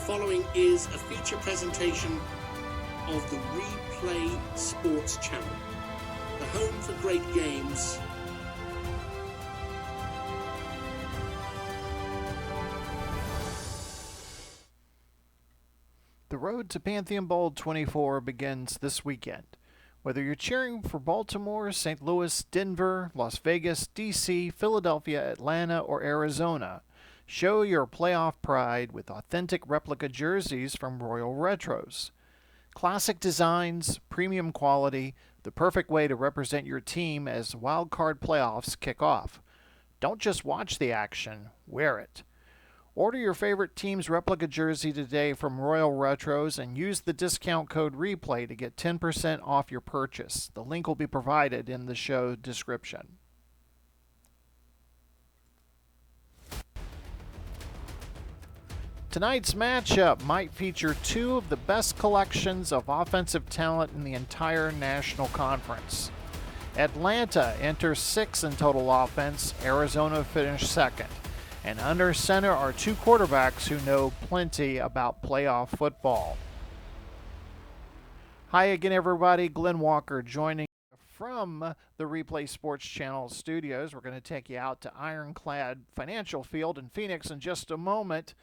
following is a feature presentation of the Replay Sports Channel, the home for great games. The road to Pantheon Bowl 24 begins this weekend. Whether you're cheering for Baltimore, St. Louis, Denver, Las Vegas, D.C., Philadelphia, Atlanta, or Arizona, show your playoff pride with authentic replica jerseys from Royal Retros. Classic designs, premium quality, the perfect way to represent your team as Wildcard Playoffs kick off. Don't just watch the action, wear it. Order your favorite team's replica jersey today from Royal Retros and use the discount code REPLAY to get 10% off your purchase. The link will be provided in the show description. Tonight's matchup might feature two of the best collections of offensive talent in the entire National Conference. Atlanta enters 6th in total offense, Arizona finished 2nd. And under center are two quarterbacks who know plenty about playoff football. Hi again, everybody. Glenn Walker joining from the Replay Sports Channel studios. We're going to take you out to Ironclad Financial Field in Phoenix in just a moment.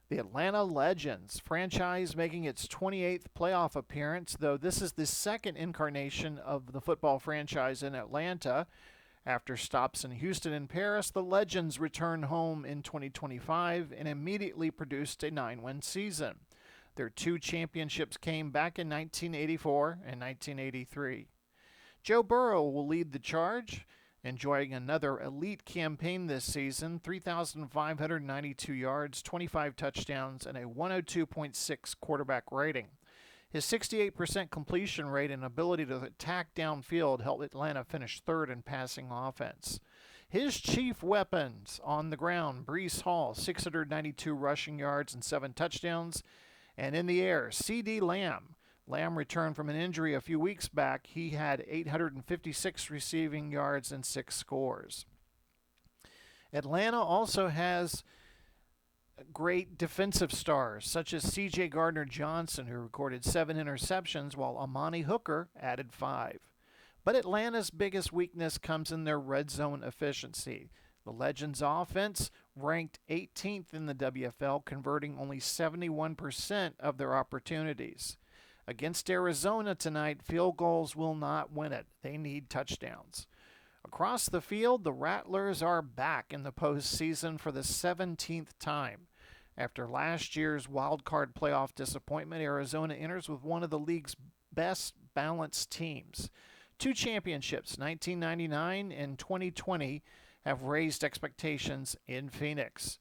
The Atlanta Legends franchise making its 28th playoff appearance, though this is the second incarnation of the football franchise in Atlanta. After stops in Houston and Paris, the Legends returned home in 2025 and immediately produced a 9-win season. Their two championships came back in 1984 and 1983. Joe Burrow will lead the charge, enjoying another elite campaign this season, 3,592 yards, 25 touchdowns, and a 102.6 quarterback rating. His 68% completion rate and ability to attack downfield helped Atlanta finish 3rd in passing offense. His chief weapons on the ground, Breece Hall, 692 rushing yards and 7 touchdowns. And in the air, C.D. Lamb. Lamb returned from an injury a few weeks back. He had 856 receiving yards and 6 scores. Atlanta also has great defensive stars, such as C.J. Gardner-Johnson, who recorded 7 interceptions, while Amani Hooker added 5. But Atlanta's biggest weakness comes in their red zone efficiency. The Legends' offense ranked 18th in the WFL, converting only 71% of their opportunities. Against Arizona tonight, field goals will not win it. They need touchdowns. Across the field, the Rattlers are back in the postseason for the 17th time. After last year's wildcard playoff disappointment, Arizona enters with one of the league's best balanced teams. 2 championships, 1999 and 2020, have raised expectations in Phoenix.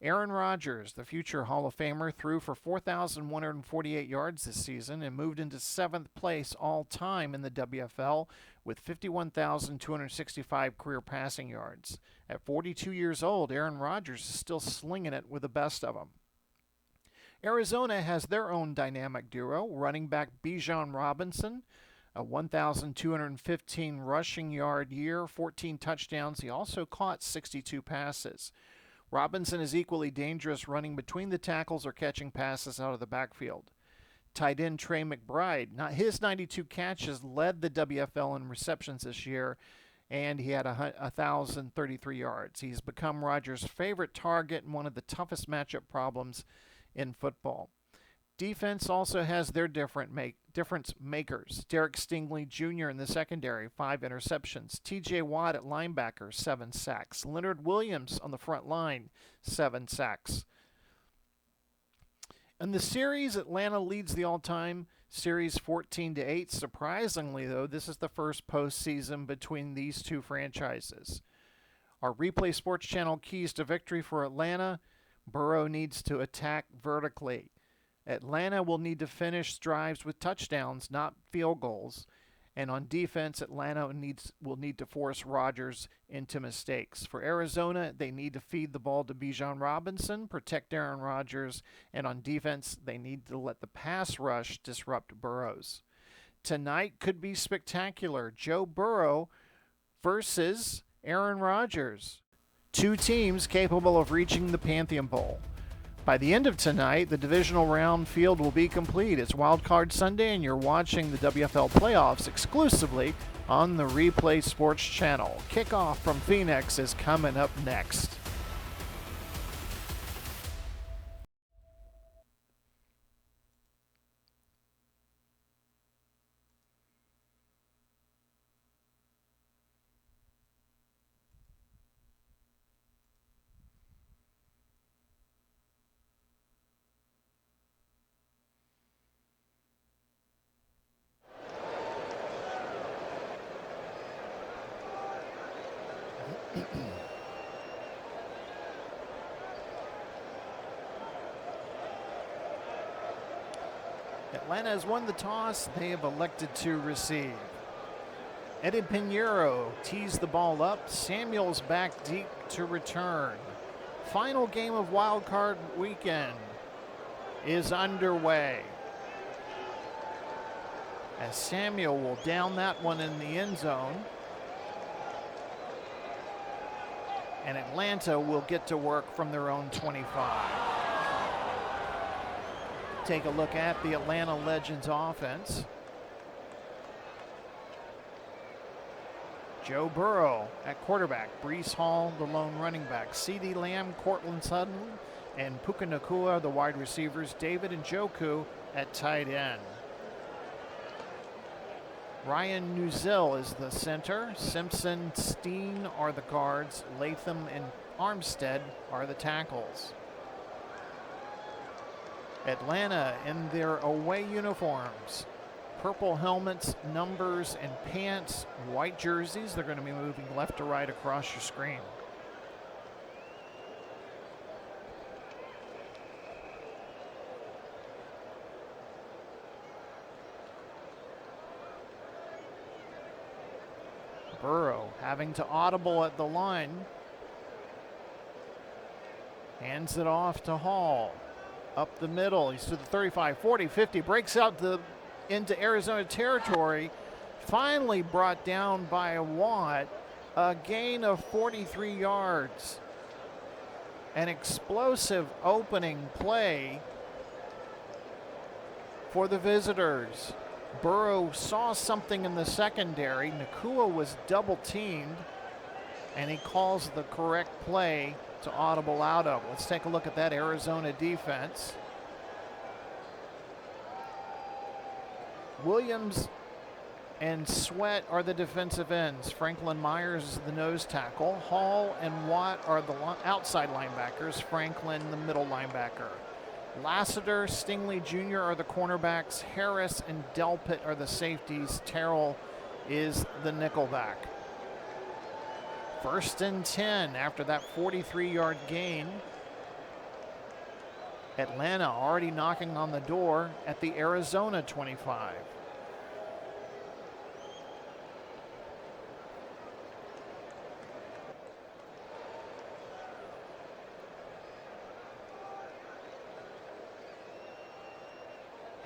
Aaron Rodgers, the future Hall of Famer, threw for 4,148 yards this season and moved into 7th place all-time in the WFL with 51,265 career passing yards. At 42 years old, Aaron Rodgers is still slinging it with the best of them. Arizona has their own dynamic duo, running back Bijan Robinson, a 1,215 rushing yard year, 14 touchdowns. He also caught 62 passes. Robinson is equally dangerous running between the tackles or catching passes out of the backfield. Tight end Trey McBride, his 92 catches led the WFL in receptions this year, and he had 1,033 yards. He's become Rodgers' favorite target and one of the toughest matchup problems in football. Defense also has their difference makers. Derek Stingley Jr. in the secondary, 5 interceptions. T.J. Watt at linebacker, 7 sacks. Leonard Williams on the front line, 7 sacks. In the series, Atlanta leads the all-time series 14-8. Surprisingly, though, this is the first postseason between these two franchises. Our Replay Sports Channel keys to victory for Atlanta: Burrow needs to attack vertically. Atlanta will need to finish drives with touchdowns, not field goals. And on defense, Atlanta will need to force Rodgers into mistakes. For Arizona, they need to feed the ball to Bijan Robinson, protect Aaron Rodgers, and on defense, they need to let the pass rush disrupt Burrows. Tonight could be spectacular. Joe Burrow versus Aaron Rodgers. Two teams capable of reaching the Pantheon Bowl. By the end of tonight, the divisional round field will be complete. It's Wildcard Sunday, and you're watching the WFL Playoffs exclusively on the Replay Sports Channel. Kickoff from Phoenix is coming up next. Atlanta has won the toss. They have elected to receive. Eddie Pinheiro tees the ball up. Samuel's back deep to return. Final game of Wildcard Weekend is underway, as Samuel will down that one in the end zone. And Atlanta will get to work from their own 25. Take a look at the Atlanta Legends offense. Joe Burrow at quarterback, Breece Hall, the lone running back, CeeDee Lamb, Cortland Sutton, and Puka Nacua, the wide receivers, David Njoku at tight end. Ryan Nuzil is the center. Simpson, Steen are the guards. Latham and Armstead are the tackles. Atlanta in their away uniforms. Purple helmets, numbers, and pants. White jerseys. They're going to be moving left to right across your screen. Burrow having to audible at the line. Hands it off to Hall. Up the middle, he's to the 35, 40, 50, breaks out into Arizona territory. Finally brought down by Watt. A gain of 43 yards. An explosive opening play for the visitors. Burrow saw something in the secondary. Nacua was double teamed, and he calls the correct play to audible out of. Let's take a look at that Arizona defense. Williams and Sweat are the defensive ends. Franklin Myers is the nose tackle. Hall and Watt are the outside linebackers. Franklin, the middle linebacker. Lassiter, Stingley Jr. are the cornerbacks. Harris and Delpit are the safeties. Terrell is the nickelback. 1st and 10 after that 43-yard gain. Atlanta already knocking on the door at the Arizona 25.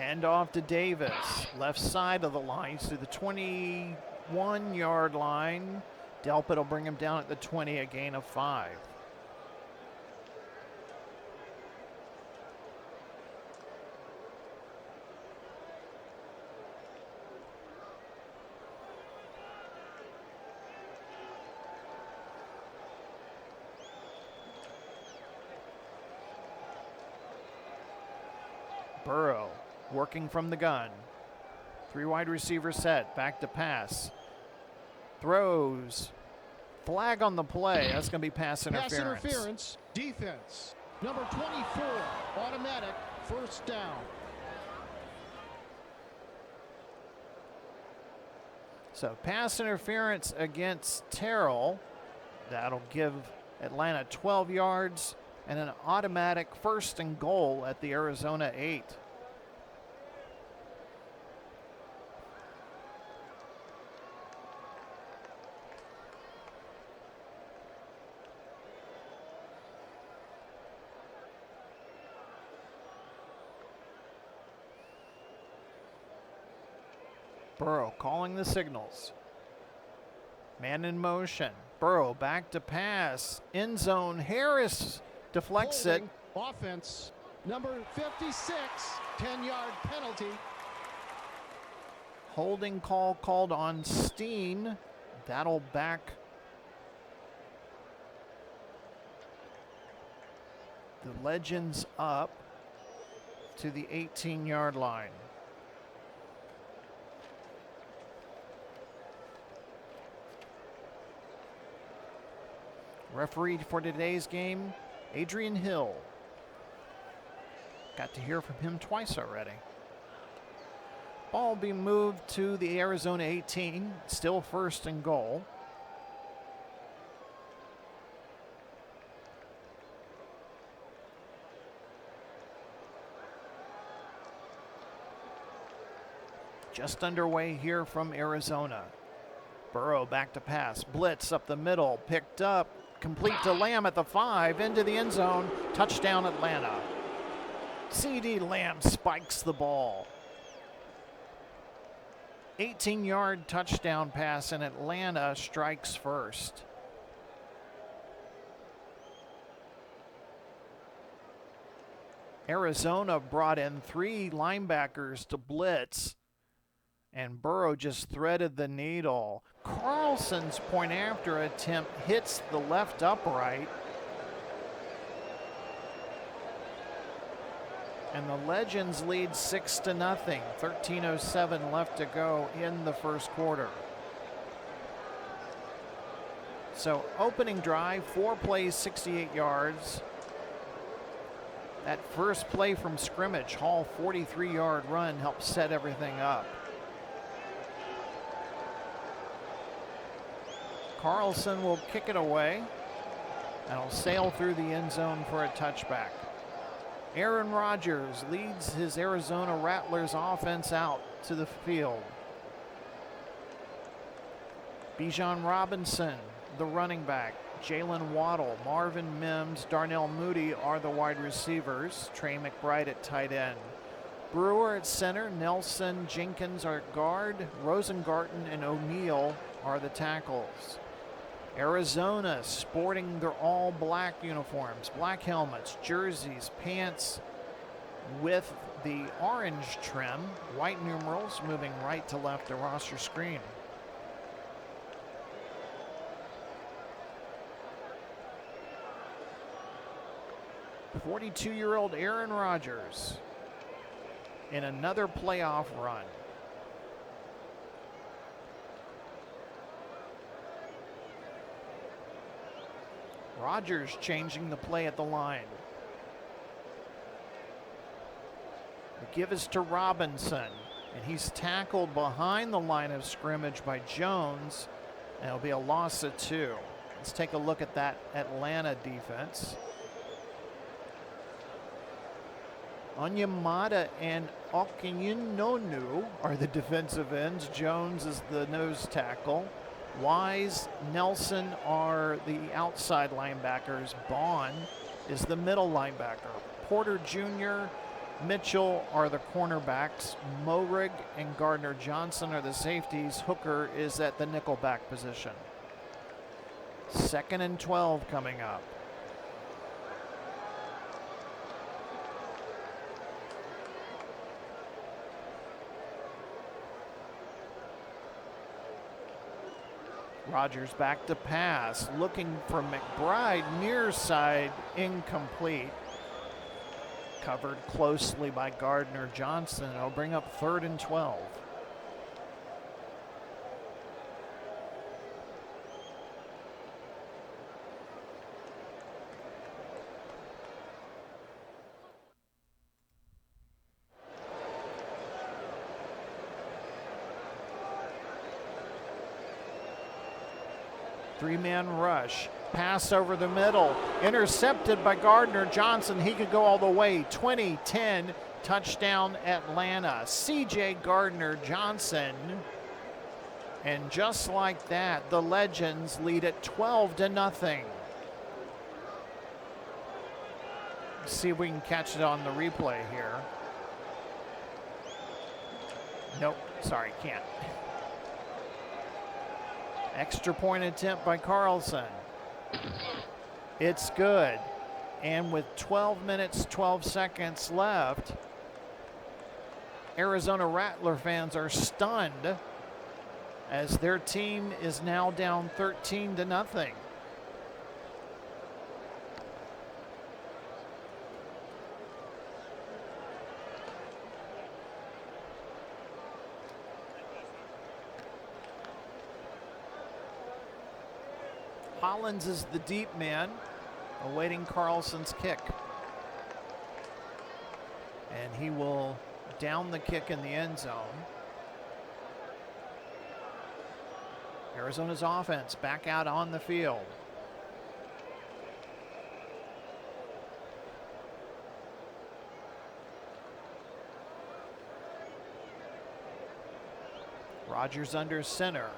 Handoff to Davis, left side of the line to the 21-yard line. Delpit will bring him down at the 20, a gain of 5. Burrow working from the gun. 3 wide receiver set, back to pass. Throws. Flag on the play. That's going to be pass interference. Pass interference. Defense. Number 24. Automatic. 1st down. So pass interference against Terrell. That'll give Atlanta 12 yards and an automatic 1st and goal at the Arizona 8. Burrow calling the signals. Man in motion. Burrow back to pass. End zone. Harris deflects it. Offense. Number 56, 10-yard penalty. Holding call called on Steen. That'll back the Legends up to the 18-yard line. Referee for today's game, Adrian Hill. Got to hear from him twice already. Ball will be moved to the Arizona 18, still first and goal. Just underway here from Arizona. Burrow back to pass, blitz up the middle, picked up, complete to Lamb at the 5, into the end zone, touchdown Atlanta. CeeDee Lamb spikes the ball. 18-yard touchdown pass, and Atlanta strikes first. Arizona brought in 3 linebackers to blitz, and Burrow just threaded the needle. Carlson's point after attempt hits the left upright. And the Legends lead 6-0. 13:07 left to go in the first quarter. So opening drive, 4 plays, 68 yards. That first play from scrimmage, Hall 43-yard run helped set everything up. Carlson will kick it away, and will sail through the end zone for a touchback. Aaron Rodgers leads his Arizona Rattlers offense out to the field. Bijan Robinson, the running back. Jalen Waddle, Marvin Mims, Darnell Mooney are the wide receivers. Trey McBride at tight end. Brewer at center. Nelson, Jenkins are at guard. Rosengarten and O'Neal are the tackles. Arizona sporting their all black uniforms, black helmets, jerseys, pants with the orange trim, white numerals moving right to left to roster screen. "42-year-old Aaron Rodgers in another playoff run. Rodgers changing the play at the line. The give is to Robinson, and he's tackled behind the line of scrimmage by Jones, and it'll be a loss of 2. Let's take a look at that Atlanta defense. Onyemata and Okinyinonu are the defensive ends. Jones is the nose tackle. Wise, Nelson are the outside linebackers. Bond is the middle linebacker. Porter Jr., Mitchell are the cornerbacks. Morig and Gardner Johnson are the safeties. Hooker is at the nickelback position. 2nd and 12 coming up. Rodgers back to pass, looking for McBride, near side, incomplete. Covered closely by Gardner Johnson. It'll bring up 3rd and 12. Three-man rush, pass over the middle, intercepted by Gardner Johnson. He could go all the way. 20-10, touchdown Atlanta. C.J. Gardner Johnson. And just like that, the Legends lead at 12-0. See if we can catch it on the replay here. Nope, sorry, can't. Extra point attempt by Carlson. It's good. And with 12 minutes, 12 seconds left, Arizona Rattler fans are stunned as their team is now down 13-0. Hollins is the deep man, awaiting Carlson's kick. And he will down the kick in the end zone. Arizona's offense back out on the field. Rodgers under center.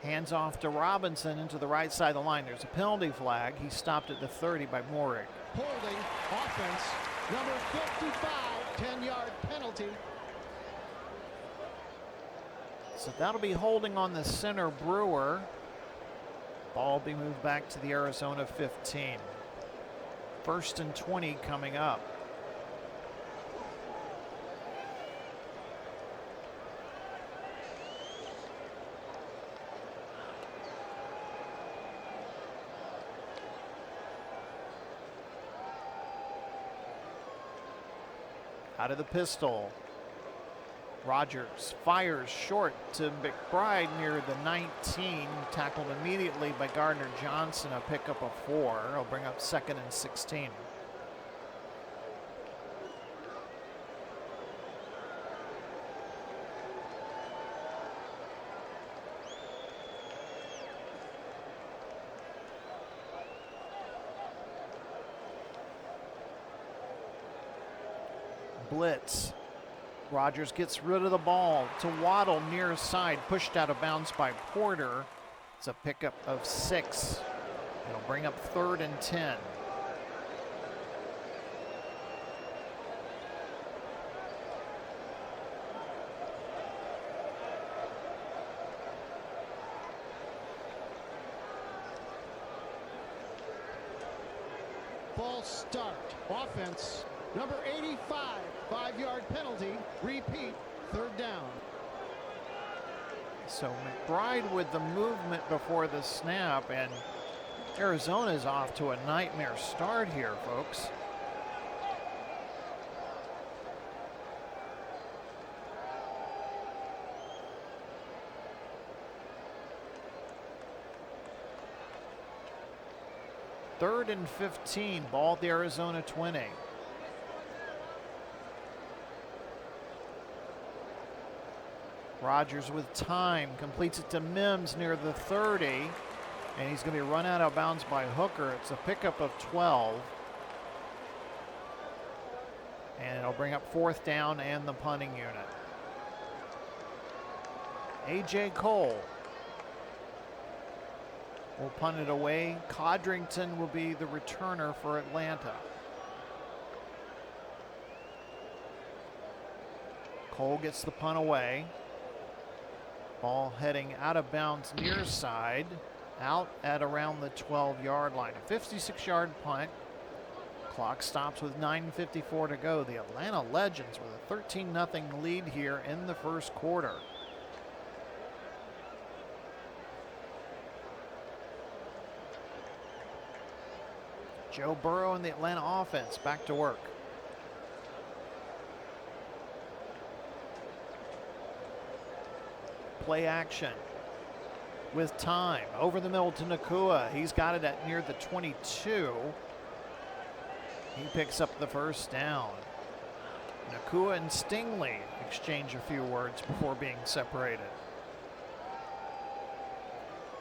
Hands off to Robinson into the right side of the line. There's a penalty flag. He stopped at the 30 by Morig. Holding offense, number 55, 10-yard penalty. So that'll be holding on the center Brewer. Ball will be moved back to the Arizona 15. 1st and 20 coming up. Out of the pistol. Rodgers fires short to McBride near the 19. Tackled immediately by Gardner Johnson. A pickup of 4. He'll bring up 2nd and 16. Blitz. Rodgers gets rid of the ball to Waddle near side, pushed out of bounds by Porter. It's a pickup of 6. It'll bring up 3rd and 10. False start. Offense, number 85, 5-yard penalty. Repeat, 3rd down. So McBride with the movement before the snap, and Arizona's off to a nightmare start here, folks. Third and 15, ball at the Arizona 20. Rodgers with time, completes it to Mims near the 30, and he's going to be run out of bounds by Hooker. It's a pickup of 12. And it'll bring up 4th down and the punting unit. A.J. Cole will punt it away. Codrington will be the returner for Atlanta. Cole gets the punt away. Ball heading out of bounds near side, out at around the 12-yard line. A 56-yard punt. Clock stops with 9:54 to go. The Atlanta Legends with a 13-0 lead here in the first quarter. Joe Burrow and the Atlanta offense back to work. Play action with time. Over the middle to Nakua. He's got it at near the 22. He picks up the 1st down. Nakua and Stingley exchange a few words before being separated.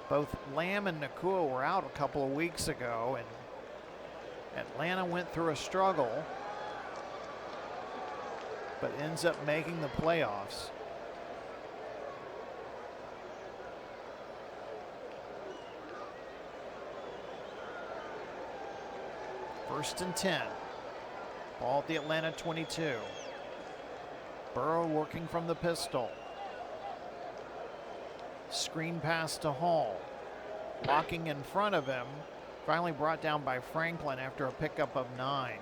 Both Lamb and Nakua were out a couple of weeks ago, and Atlanta went through a struggle, but ends up making the playoffs. First and 10. Ball at the Atlanta 22. Burrow working from the pistol. Screen pass to Hall. Blocking in front of him Finally brought down by Franklin after a pickup of 9.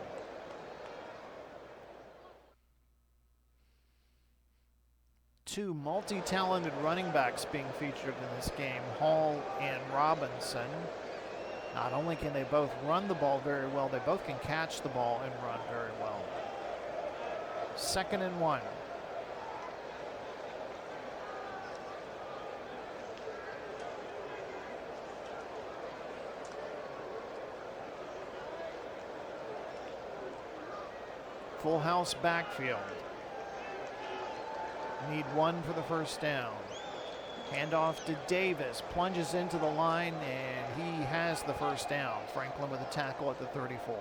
Two multi-talented running backs being featured in this game, Hall and Robinson. Not only can they both run the ball very well, they both can catch the ball and run very well. 2nd and 1. Full house backfield. Need 1 for the first down. Handoff to Davis, plunges into the line, and he has the first down. Franklin with a tackle at the 34.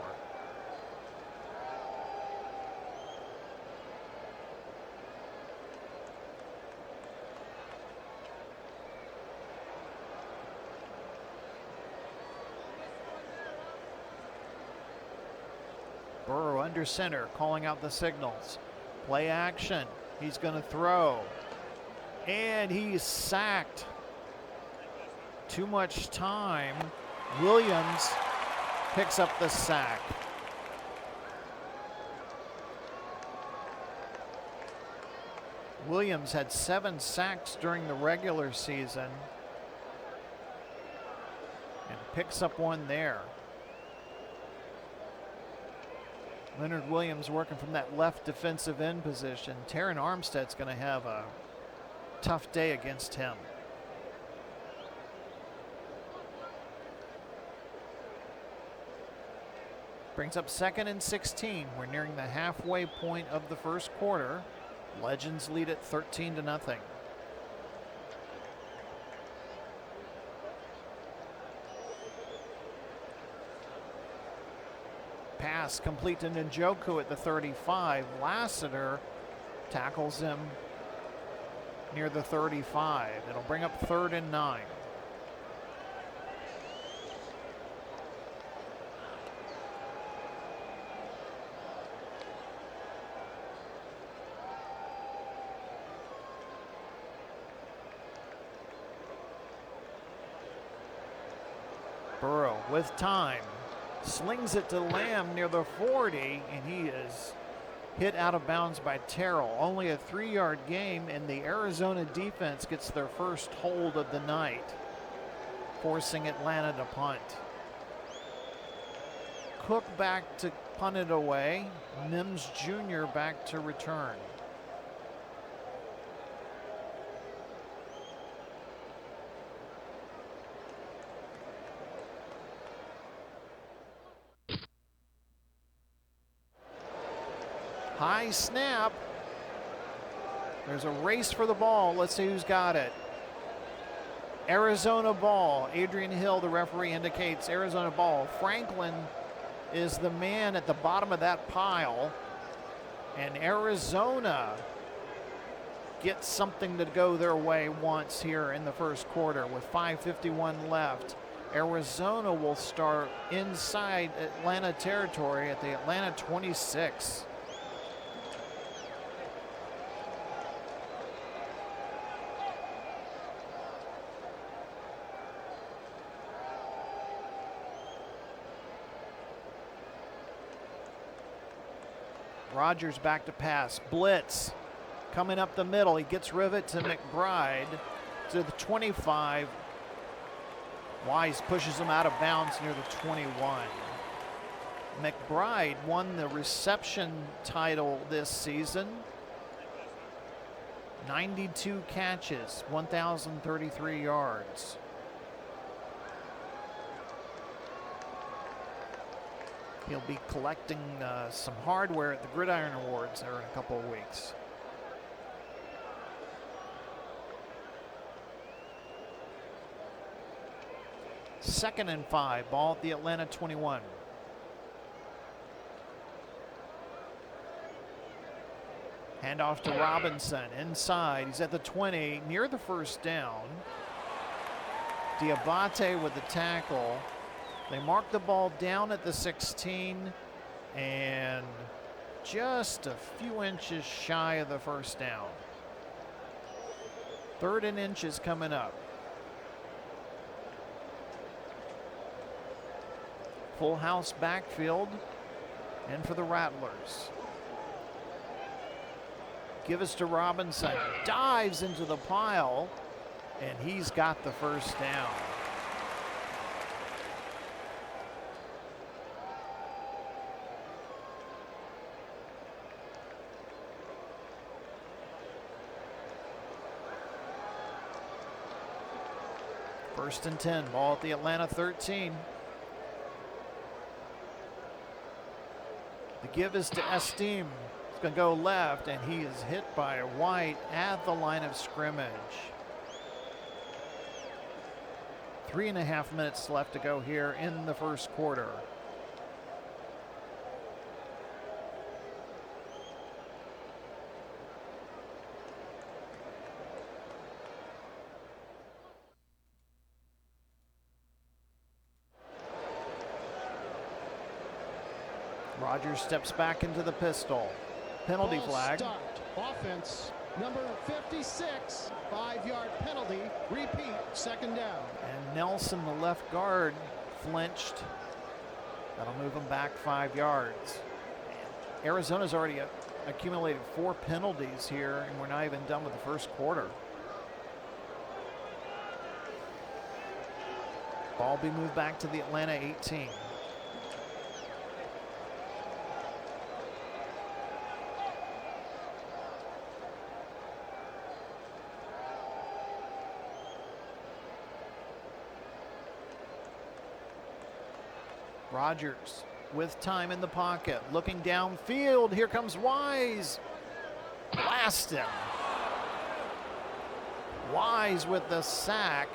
Burrow under center, calling out the signals. Play action. He's going to throw. And he's sacked. Too much time. Williams picks up the sack. Williams had 7 sacks during the regular season and picks up 1 there. Leonard Williams working from that left defensive end position. Terran Armstead's going to have a tough day against him. Brings up 2nd and 16. We're nearing the halfway point of the first quarter. Legends lead it 13-0. Pass complete to Njoku at the 35. Lassiter tackles him near the 35. It'll bring up 3rd and 9. Burrow with time. Slings it to Lamb near the 40, and he is hit out of bounds by Terrell. Only a 3-yard gain, and the Arizona defense gets their first hold of the night, forcing Atlanta to punt. Cook back to punt it away. Mims Jr. back to return. High snap. There's a race for the ball. Let's see who's got it. Arizona ball. Adrian Hill, the referee, indicates Arizona ball. Franklin is the man at the bottom of that pile. And Arizona gets something to go their way once here in the first quarter with 5:51 left. Arizona will start inside Atlanta territory at the Atlanta 26. Rodgers back to pass. Blitz coming up the middle. He gets Rivet to McBride to the 25. Wise pushes him out of bounds near the 21. McBride won the reception title this season. 92 catches, 1,033 yards. He'll be collecting some hardware at the Gridiron Awards there in a couple of weeks. Second and 5, ball at the Atlanta 21. Handoff to Robinson, inside, he's at the 20, near the first down. Diabate with the tackle. They mark the ball down at the 16 and just a few inches shy of the first down. 3rd and inches coming up. Full house backfield. And for the Rattlers. Give us to Robinson. Dives into the pile. And he's got the first down. First and 10, ball at the Atlanta 13. The give is to Esteem. He's going to go left, and he is hit by White at the line of scrimmage. 3.5 minutes left to go here in the first quarter. Rodgers steps back into the pistol. Penalty Ball flag. Start. Offense, number 56, 5-yard penalty. Repeat, second down. And Nelson, the left guard, flinched. That'll move him back 5 yards. Arizona's already accumulated 4 penalties here, and we're not even done with the first quarter. Ball be moved back to the Atlanta 18. Rodgers with time in the pocket, looking downfield. Here comes Wise. Blast him. Wise with the sack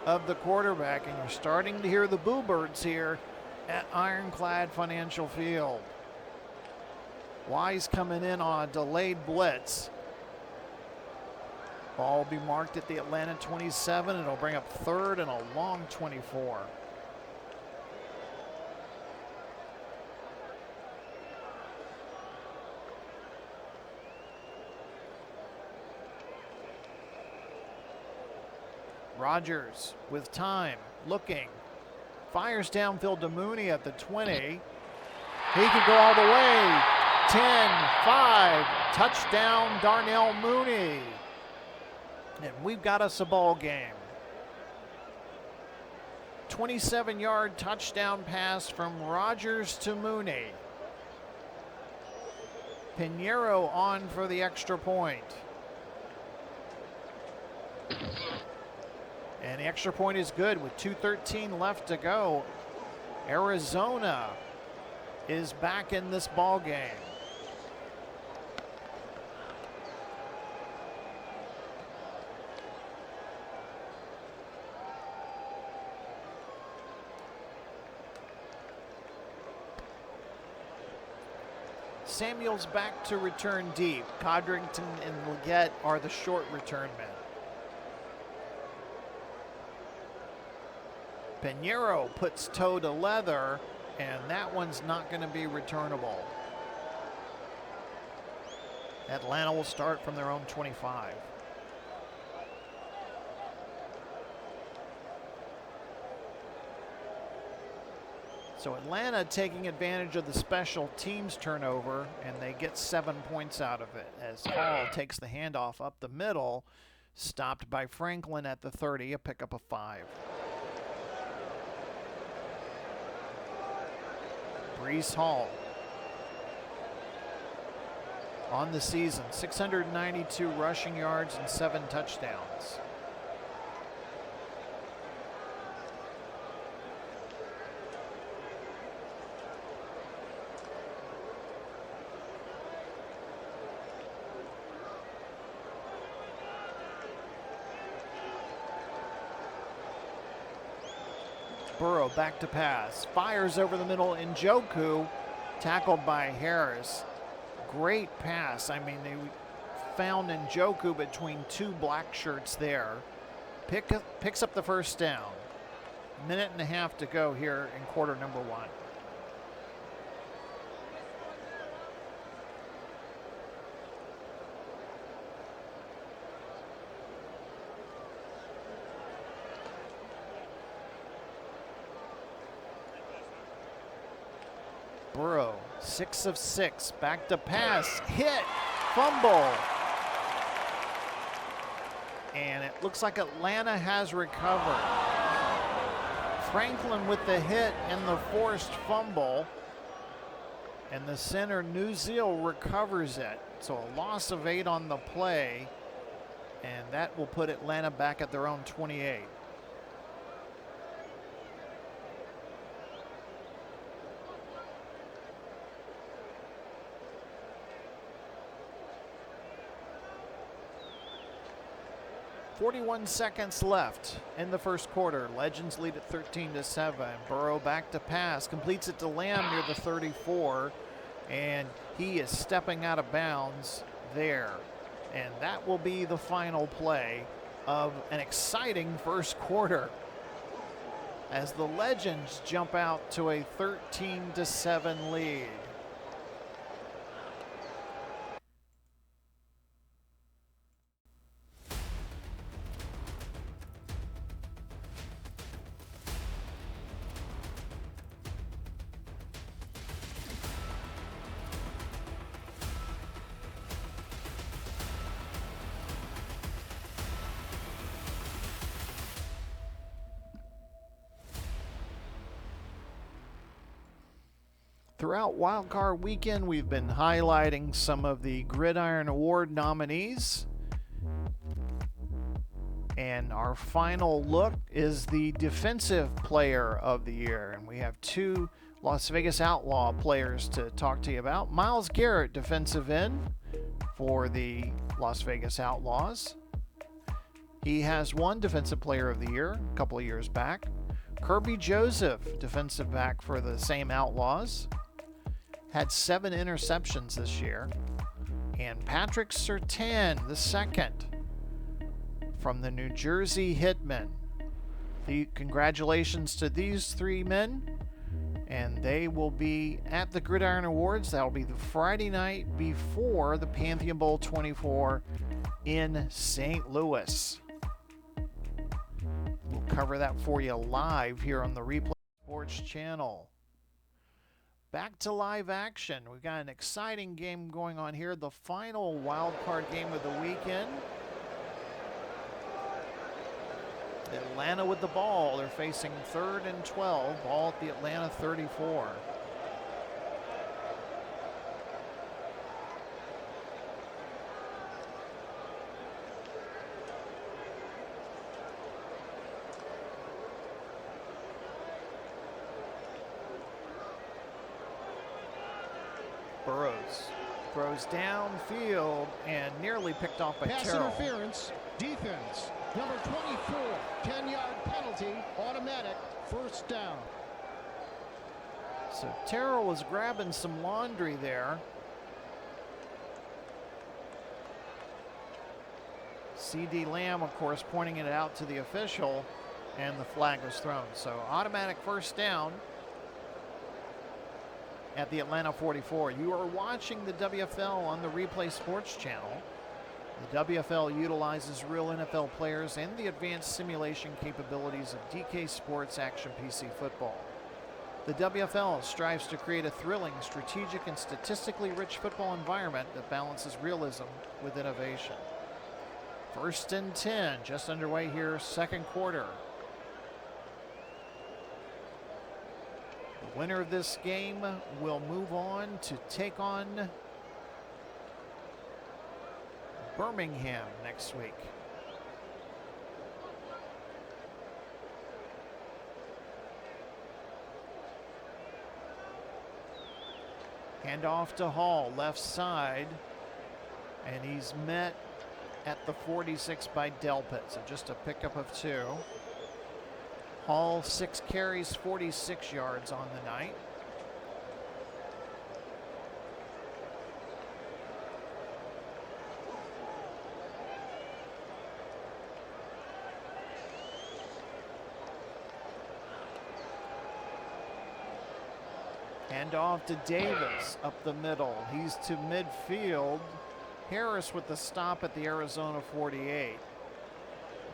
of the quarterback, and you're starting to hear the Boo Birds here at Ironclad Financial Field. Wise coming in on a delayed blitz. Ball will be marked at the Atlanta 27. It'll bring up third and a long 24. Rodgers with time, looking, fires downfield to Mooney at the 20. He could go all the way. 10-5, touchdown Darnell Mooney. And we've got us a ball game. 27-yard touchdown pass from Rodgers to Mooney. Pinheiro on for the extra point. And the extra point is good with 2:13 left to go. Arizona is back in this ball game. Samuel's back to return deep. Codrington and Leggett are the short return men. Pinheiro puts toe to leather, and that one's not going to be returnable. Atlanta will start from their own 25. So Atlanta taking advantage of the special teams turnover, and they get 7 points out of it as Hall takes the handoff up the middle, stopped by Franklin at the 30, a pickup of 5. Brees Hall on the season, 692 rushing yards and 7 touchdowns. Burrow back to pass, fires over the middle. Njoku tackled by Harris. Great pass. I mean, they found Njoku between 2 black shirts there. Picks up the first down. Minute and a half to go here in quarter number 1. Burrow, 6 of 6, back to pass, hit, fumble. And it looks like Atlanta has recovered. Franklin with the hit and the forced fumble. And the center, Newzeel, recovers it. So a loss of 8 on the play. And that will put Atlanta back at their own 28. .41 seconds left in the first quarter. Legends lead at 13-7. Burrow back to pass, completes it to Lamb near the 34, and he is stepping out of bounds there. And that will be the final play of an exciting first quarter as the Legends jump out to a 13-7 lead. Throughout Wildcard Weekend, we've been highlighting some of the Gridiron Award nominees. And our final look is the Defensive Player of the Year. And we have 2 Las Vegas Outlaw players to talk to you about. Myles Garrett, defensive end for the Las Vegas Outlaws. He has won Defensive Player of the Year a couple of years back. Kirby Joseph, defensive back for the same Outlaws. Had 7 interceptions this year. And Patrick Surtain, the second, from the New Jersey Hitmen. Congratulations to these 3 men. And they will be at the Gridiron Awards. That will be the Friday night before the Pantheon Bowl 24 in St. Louis. We'll cover that for you live here on the Replay Sports channel. Back to live action. We've got an exciting game going on here. The final wild card game of the weekend. Atlanta with the ball. They're facing 3rd and 12. Ball at the Atlanta 34. Burrows throws downfield and nearly picked off by Pass Terrell. interference, defense. Number 24, 10-yard penalty, automatic, first down. So Terrell was grabbing some laundry there. C.D. Lamb, of course, pointing it out to the official, and the flag was thrown. So automatic first down at the Atlanta 44. You are watching the WFL on the Replay Sports channel. The WFL utilizes real NFL players and the advanced simulation capabilities of DK Sports Action PC Football. The WFL strives to create a thrilling, strategic, and statistically rich football environment that balances realism with innovation. 1st and 10, just underway here, second quarter. The winner of this game will move on to take on Birmingham next week. Hand off to Hall, left side, and he's met at the 46 by Delpit, so just a pickup of 2. Hall, 6 carries, 46 yards on the night. Hand off to Davis up the middle. He's to midfield. Harris with the stop at the Arizona 48.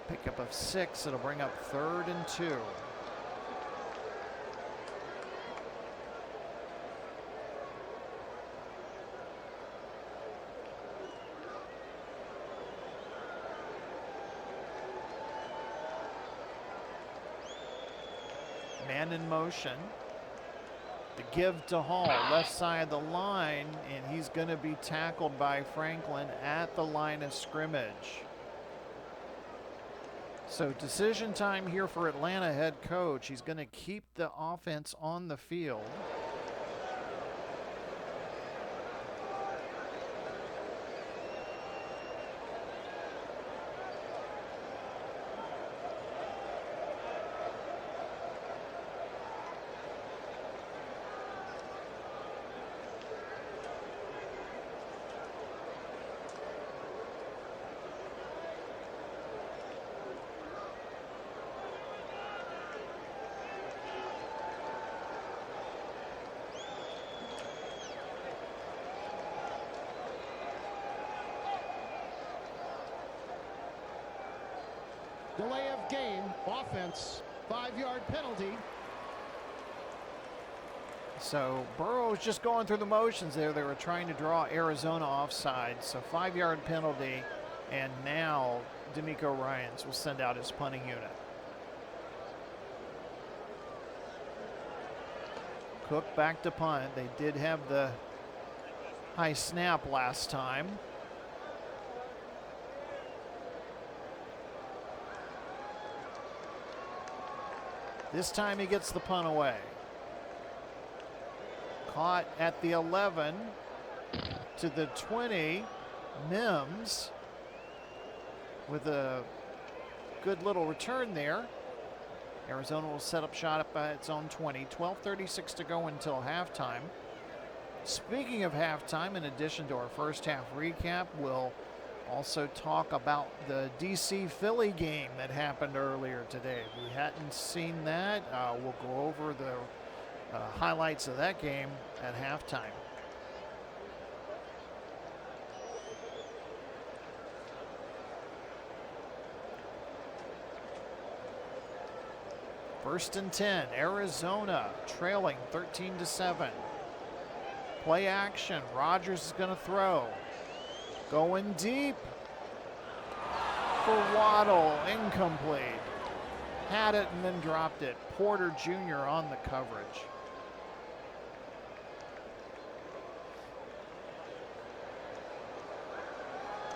Pickup of 6. It'll bring up 3rd and 2. Man in motion. The give to Hall, left side of the line, and he's going to be tackled by Franklin at the line of scrimmage. So decision time here for Atlanta head coach. He's going to keep the offense on the field. Delay of game, offense, 5-yard penalty. So Burrow was just going through the motions there. They were trying to draw Arizona offside. So 5-yard penalty, and now D'Amico Ryans will send out his punting unit. Cook back to punt. They did have the high snap last time. This time he gets the punt away. Caught at the 11 to the 20. Mims with a good little return there. Arizona will set up shot up by its own 20. 12:36 to go until halftime. Speaking of halftime, in addition to our first half recap, we'll also talk about the DC Philly game that happened earlier today. If you hadn't seen that, we'll go over the highlights of that game at halftime. First and 10, Arizona trailing 13-7. Play action, Rodgers is going to throw. Going deep for Waddle, incomplete. Had it and then dropped it. Porter Jr. on the coverage.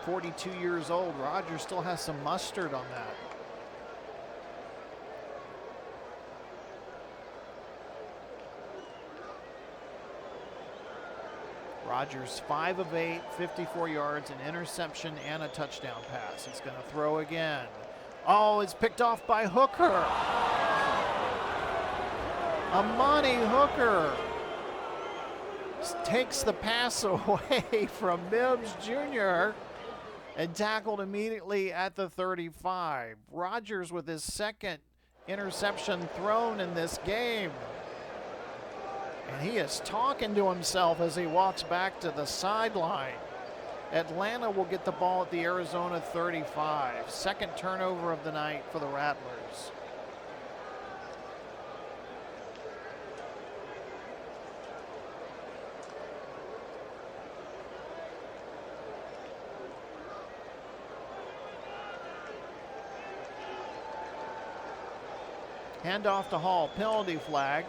.42 years old. Rodgers still has some mustard on that. Rodgers 5 of 8, 54 yards, an interception, and a touchdown pass. He's going to throw again. Oh, it's picked off by Hooker. Amani Hooker takes the pass away from Mims Jr. and tackled immediately at the 35. Rodgers with his second interception thrown in this game. And he is talking to himself as he walks back to the sideline. Atlanta will get the ball at the Arizona 35. Second turnover of the night for the Rattlers. Handoff to Hall, penalty flag.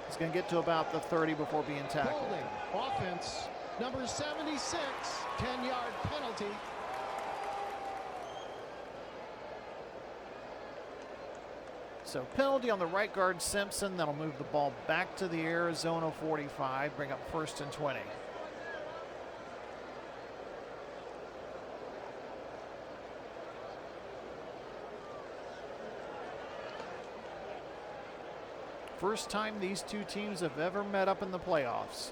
He's going to get to about the 30 before being tackled. Holding, offense, number 76, 10-yard penalty. So penalty on the right guard Simpson. That'll move the ball back to the Arizona 45, bring up first and 20. First time these two teams have ever met up in the playoffs.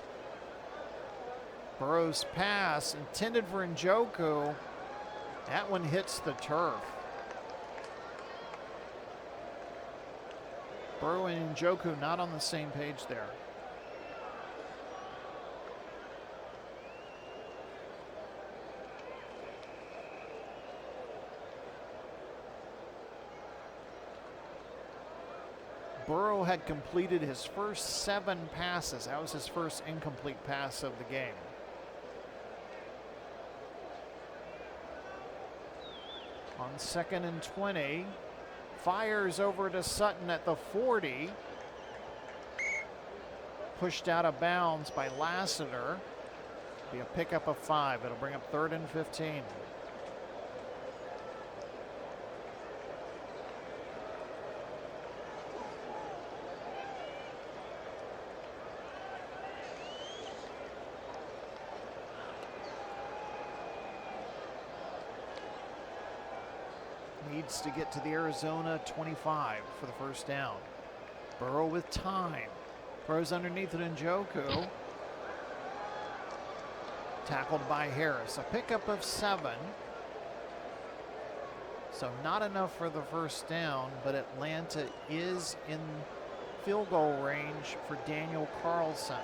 Burrow's pass intended for Njoku. That one hits the turf. Burrow and Njoku not on the same page there. Burrow had completed his first 7 passes. That was his first incomplete pass of the game. On second and 20, fires over to Sutton at the 40. pushed out of bounds by Lassiter. Be a pickup of 5. It'll bring up 3rd and 15. Needs to get to the Arizona 25 for the first down. Burrow with time. Throws underneath it in Njoku. Tackled by Harris. A pickup of 7. So not enough for the first down, but Atlanta is in field goal range for Daniel Carlson.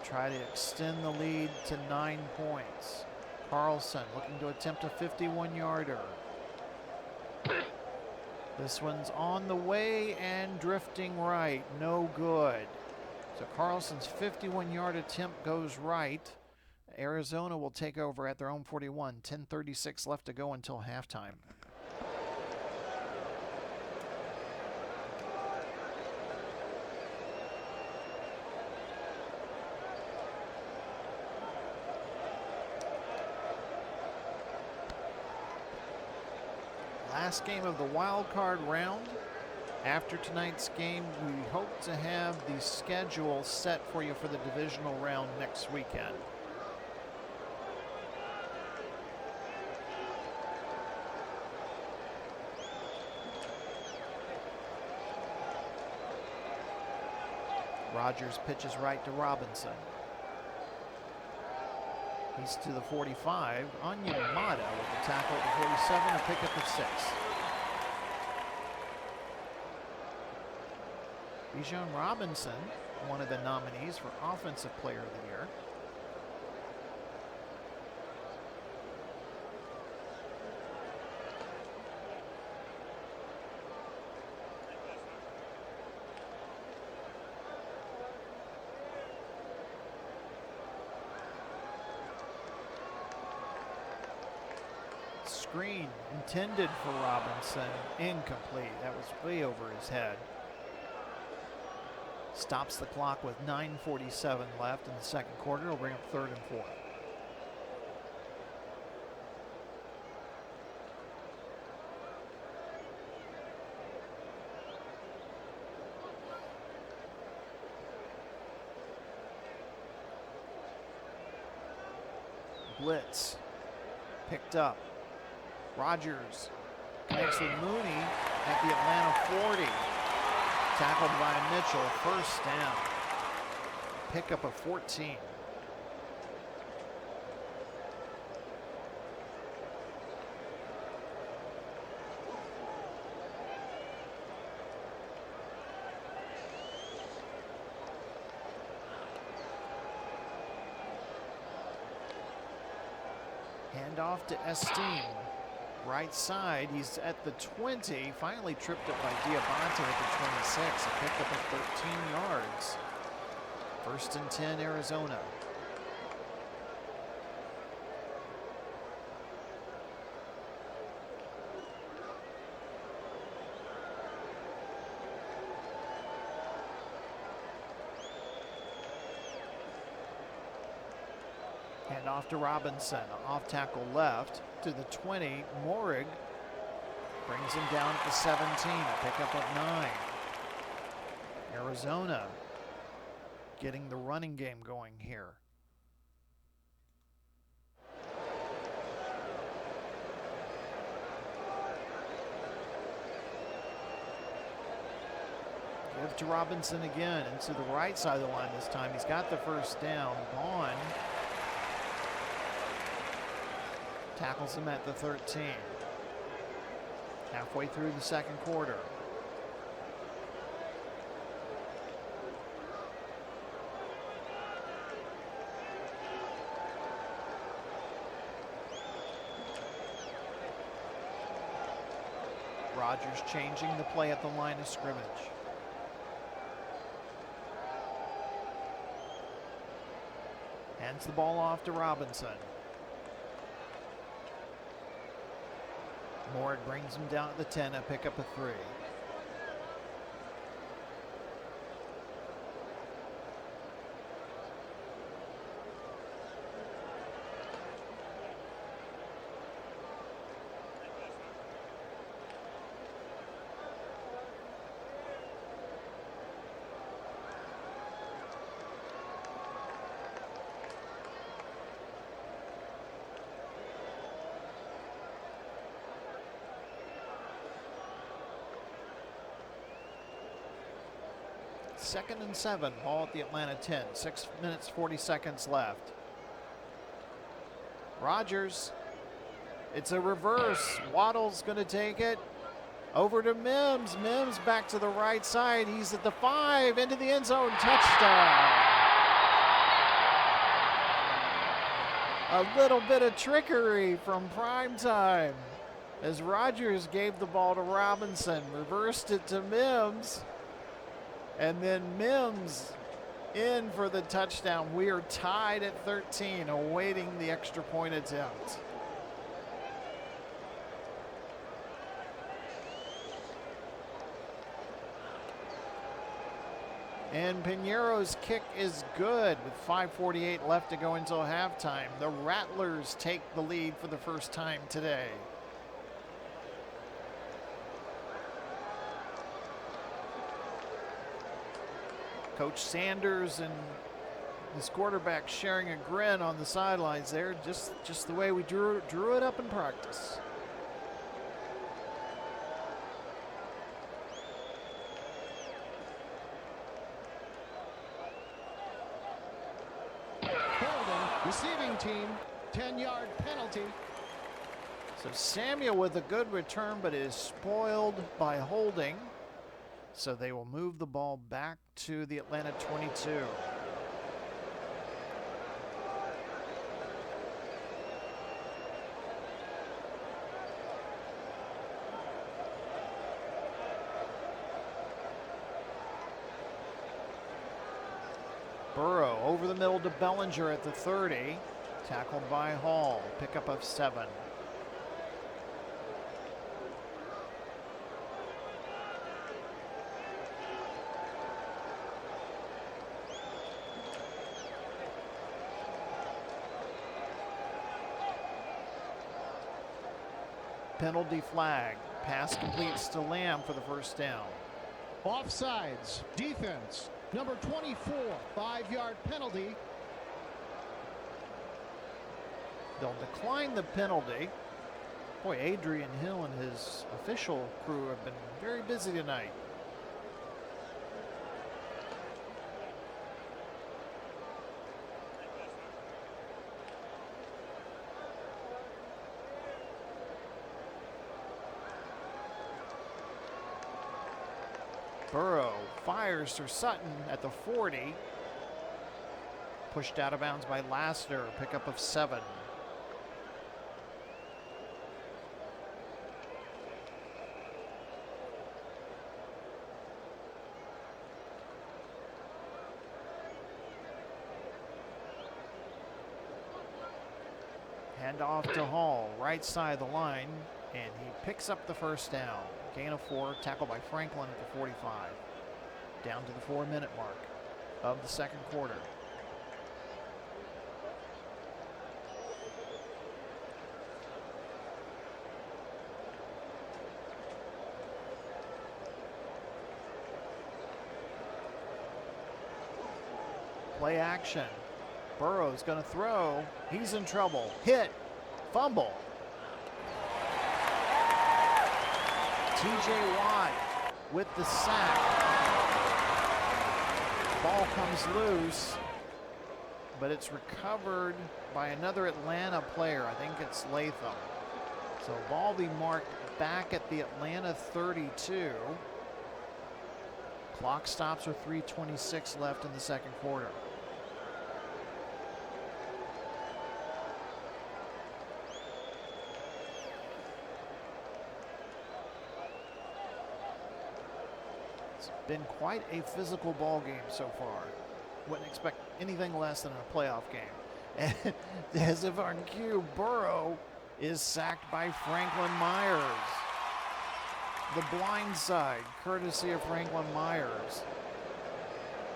Try to extend the lead to 9 points. Carlson looking to attempt a 51-yarder. This one's on the way and drifting right. No good. So Carlson's 51-yard attempt goes right. Arizona will take over at their own 41. 10:36 left to go until halftime. Last game of the Wildcard Round. After tonight's game, we hope to have the schedule set for you for the Divisional Round next weekend. Rodgers pitches right to Robinson. He's to the 45. Onyemata with the tackle at the 47, a pickup of 6. Bijan Robinson, one of the nominees for Offensive Player of the Year. Screen intended for Robinson, incomplete. That was way over his head. Stops the clock with 9:47 left in the second quarter. It'll bring up 3rd and 4. Blitz picked up. Rodgers connects with Mooney at the Atlanta 40. Tackled by Mitchell, first down. Pickup of 14. Handoff to Esteen. Right side, he's at the 20, finally tripped up by Diabate at the 26, a pickup of 13 yards. 1st and 10, Arizona. Hand off to Robinson, off tackle left to the 20. Morig brings him down at the 17, a pickup of 9. Arizona getting the running game going here. Give to Robinson again, into the right side of the line this time. He's got the first down. Vaughn tackles him at the 13. Halfway through the second quarter. Rodgers changing the play at the line of scrimmage. Hands the ball off to Robinson. Moore brings him down at the 10, a pickup of 3. 2nd and 7, ball at the Atlanta 10. 6 minutes, 40 seconds left. Rodgers, it's a reverse. Waddle's going to take it. Over to Mims. Mims back to the right side. He's at the 5, into the end zone. Touchdown. A little bit of trickery from primetime as Rodgers gave the ball to Robinson, reversed it to Mims, and then Mims in for the touchdown. We are tied at 13, awaiting the extra point attempt. And Piñeiro's kick is good with 5:48 left to go until halftime. The Rattlers take the lead for the first time today. Coach Sanders and his quarterback sharing a grin on the sidelines there, just the way we drew it up in practice. Receiving team, 10-yard penalty. So Samuel with a good return, but is spoiled by holding. So they will move the ball back to the Atlanta 22. Burrow over the middle to Bellinger at the 30. Tackled by Hall. Pickup of 7. Penalty flag. Pass completes to Lamb for the first down. Offsides. Defense. Number 24, 5-yard penalty. They'll decline the penalty. Boy, Adrian Hill and his official crew have been very busy tonight. Burrow fires to Sutton at the 40. Pushed out of bounds by Lassiter. Pickup of 7. Hand off to Hall, right side of the line, and he picks up the first down. Gain of 4, tackled by Franklin at the 45. Down to the 4-minute mark of the second quarter. Play action. Burrow's going to throw. He's in trouble. Hit. Fumble. TJ Watt with the sack. Ball comes loose, but it's recovered by another Atlanta player. I think it's Latham. So ball be marked back at the Atlanta 32. Clock stops with 3:26 left in the second quarter. Been quite a physical ball game so far. Wouldn't expect anything less than a playoff game. And as if on cue, Burrow is sacked by Franklin Myers. The blind side, courtesy of Franklin Myers.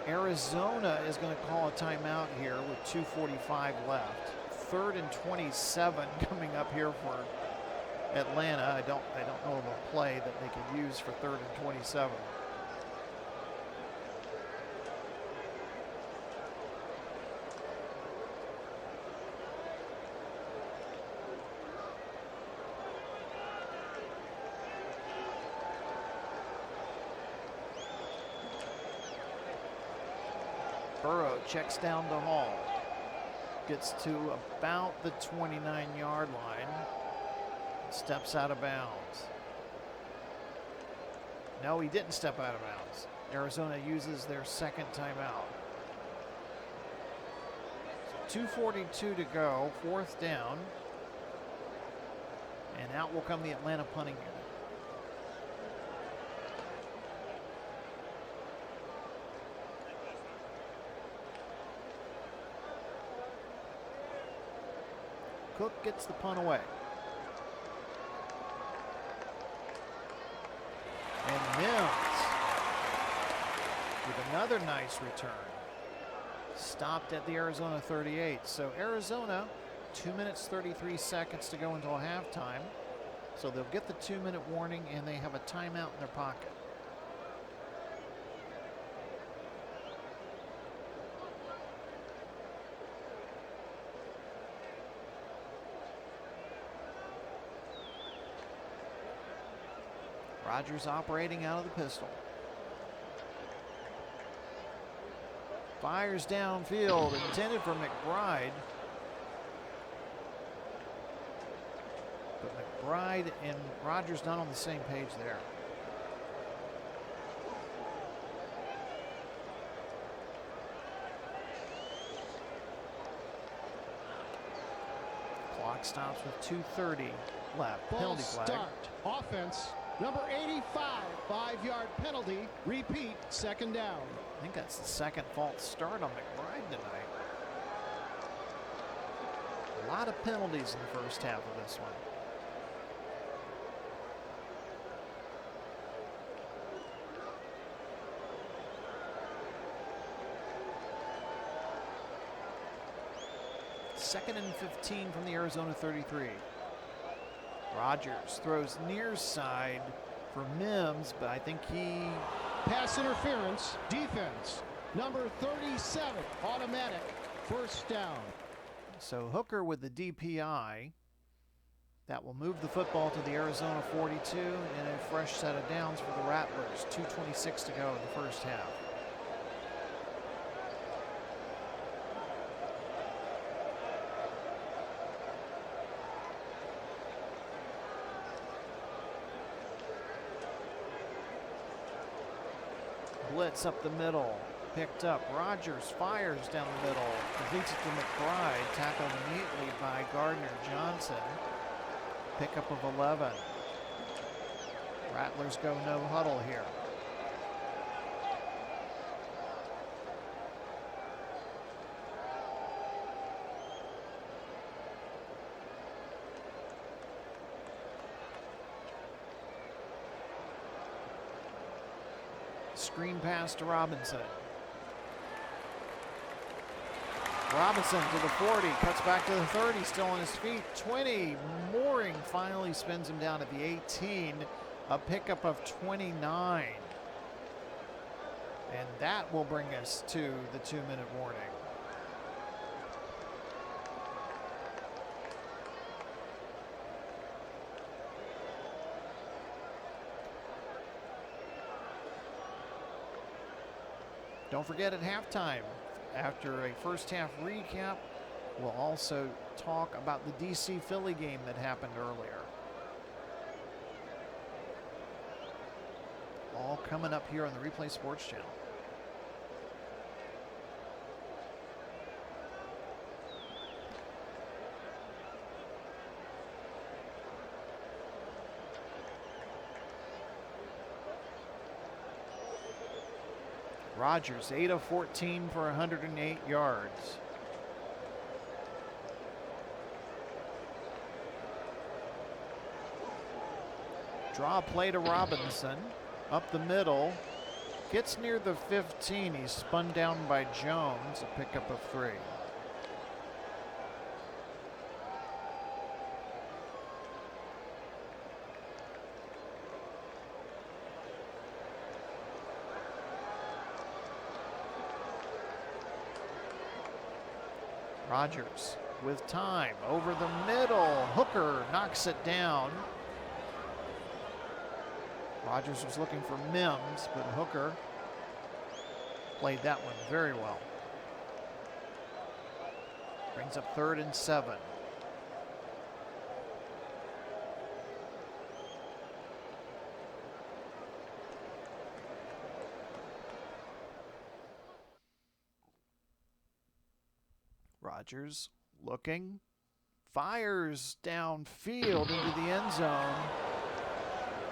Arizona is going to call a timeout here with 2:45 left. 3rd and 27 coming up here for Atlanta. I don't know of a play that they could use for 3rd and 27. Burrow checks down to Hall. Gets to about the 29-yard line. Steps out of bounds. No, he didn't step out of bounds. Arizona uses their second timeout. So 2:42 to go, 4th down. And out will come the Atlanta punting unit. Cook gets the punt away. And Mims with another nice return. Stopped at the Arizona 38. So Arizona, 2 minutes 33 seconds to go until halftime. So they'll get the 2-minute warning and they have a timeout in their pocket. Rodgers operating out of the pistol. Fires downfield, intended for McBride. But McBride and Rodgers not on the same page there. Clock stops with 2:30 left. Penalty flag. Start. Offense. Number 85, 5-yard penalty. Repeat, 2nd down. I think that's the second false start on McBride tonight. A lot of penalties in the first half of this one. Second and 15 from the Arizona 33. Rodgers throws near side for Mims, but I think he... Pass interference, defense. Number 37, automatic, 1st down. So Hooker with the DPI. That will move the football to the Arizona 42 and a fresh set of downs for the Rattlers. 2:26 to go in the first half. Blitz up the middle, picked up. Rodgers fires down the middle, completes it to McBride, tackled immediately by Gardner Johnson. Pickup of 11. Rattlers go no huddle here. Screen pass to Robinson. Robinson to the 40, cuts back to the 30, still on his feet. 20, Mooring finally spins him down at the 18. A pickup of 29. And that will bring us to the 2-minute warning. Don't forget at halftime, after a first half recap, we'll also talk about the DC Philly game that happened earlier. All coming up here on the Replay Sports Channel. Rodgers, 8 of 14 for 108 yards. Draw play to Robinson, up the middle, gets near the 15. He's spun down by Jones, a pickup of 3. Rodgers with time over the middle. Hooker knocks it down. Rodgers was looking for Mims, but Hooker played that one very well. Brings up 3rd and 7. Rodgers looking, fires downfield into the end zone,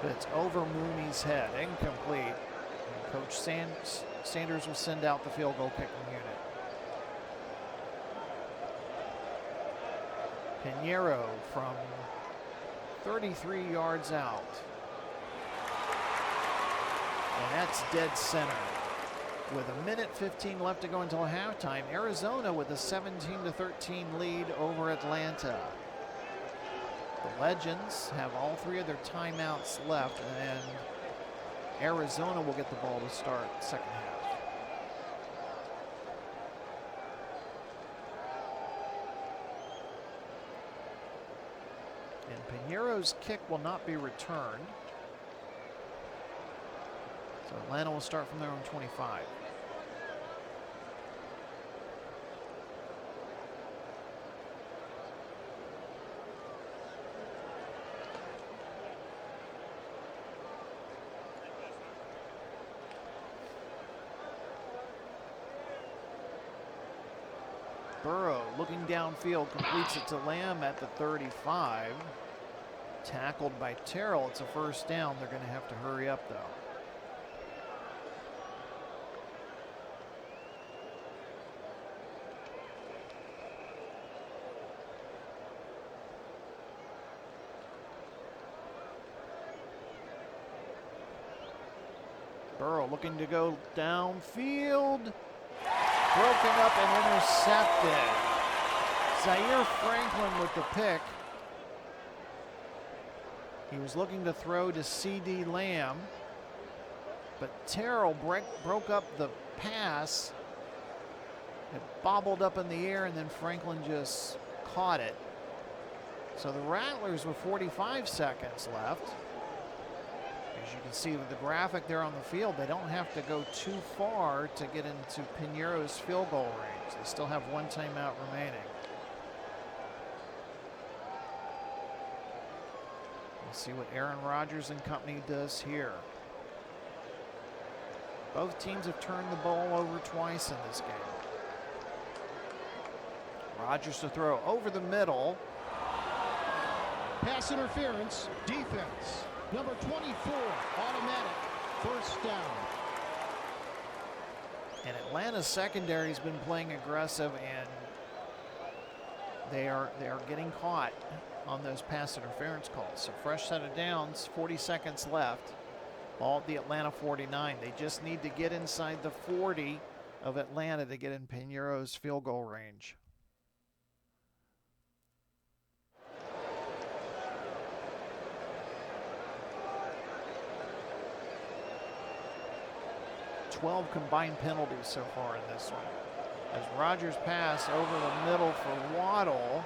but it's over Mooney's head, incomplete. And Coach Sanders will send out the field goal kicking unit. Pinheiro from 33 yards out. And that's dead center. With 1:15 left to go until halftime, Arizona with a 17-13 lead over Atlanta. The Legends have all 3 of their timeouts left, and Arizona will get the ball to start second half. And Pinheiro's kick will not be returned. So Atlanta will start from their own 25. Burrow looking downfield, completes it to Lamb at the 35. Tackled by Terrell. It's a first down. They're going to have to hurry up, though. Burrow looking to go downfield. Broken up and intercepted. Zaire Franklin with the pick. He was looking to throw to C.D. Lamb, but Terrell broke up the pass. It bobbled up in the air, and then Franklin just caught it. So the Rattlers with 45 seconds left. As you can see with the graphic there on the field, they don't have to go too far to get into Pinheiro's field goal range. They still have 1 timeout remaining. We'll see what Aaron Rodgers and company does here. Both teams have turned the ball over twice in this game. Rodgers to throw over the middle. Pass interference, defense. Number 24, automatic, first down. And Atlanta's secondary has been playing aggressive, and they are getting caught on those pass interference calls. So fresh set of downs, 40 seconds left. Ball at the Atlanta 49. They just need to get inside the 40 of Atlanta to get in Pinheiro's field goal range. Combined penalties so far in this one. As Rodgers pass over the middle for Waddle,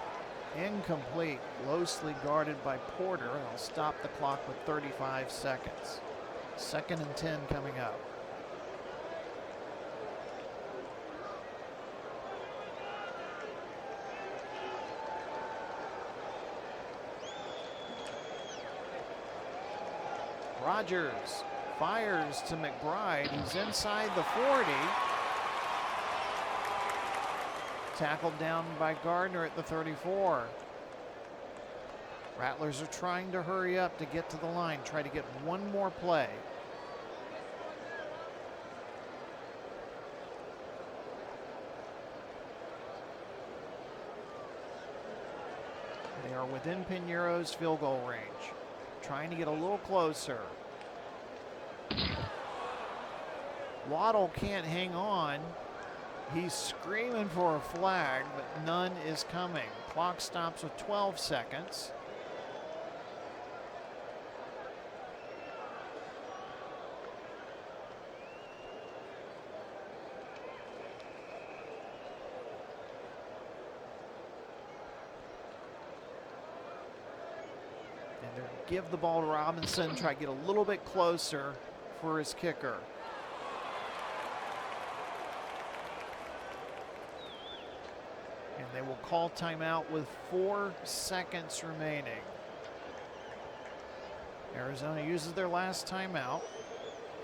incomplete, closely guarded by Porter, and I'll stop the clock with 35 seconds. 2nd and 10 coming up. Rodgers fires to McBride. He's inside the 40. Tackled down by Gardner at the 34. Rattlers are trying to hurry up to get to the line, try to get one more play. They are within Pinheiro's field goal range, trying to get a little closer. Waddle can't hang on. He's screaming for a flag, but none is coming. Clock stops with 12 seconds. And they're going to give the ball to Robinson, try to get a little bit closer for his kicker. They will call timeout with 4 seconds remaining. Arizona uses their last timeout,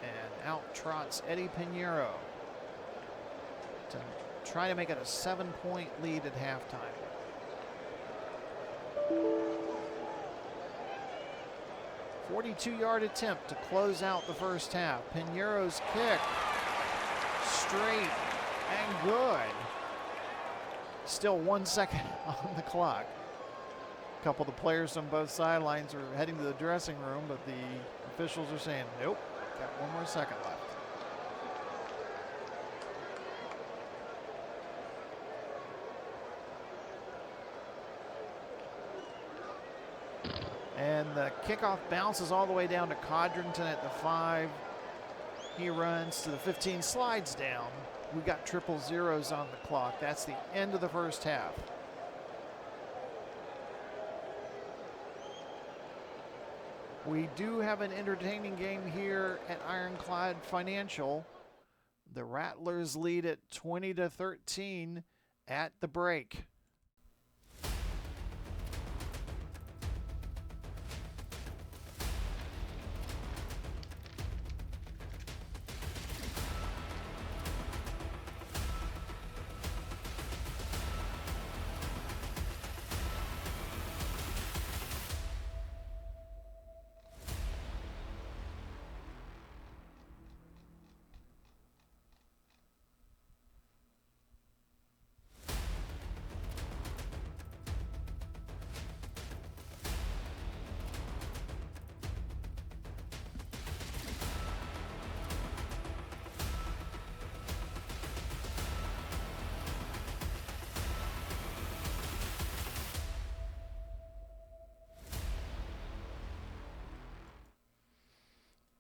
and out trots Eddie Pinheiro to try to make it a 7-point lead at halftime. A 42-yard attempt to close out the first half. Pinheiro's kick, straight and good. Still 1 second on the clock. A couple of the players on both sidelines are heading to the dressing room, but the officials are saying, nope, got 1 more second left. And the kickoff bounces all the way down to Codrington at the 5. He runs to the 15, slides down. We got triple zeros on the clock. That's the end of the first half. We do have an entertaining game here at Ironclad Financial. The Rattlers lead at 20-13 at the break.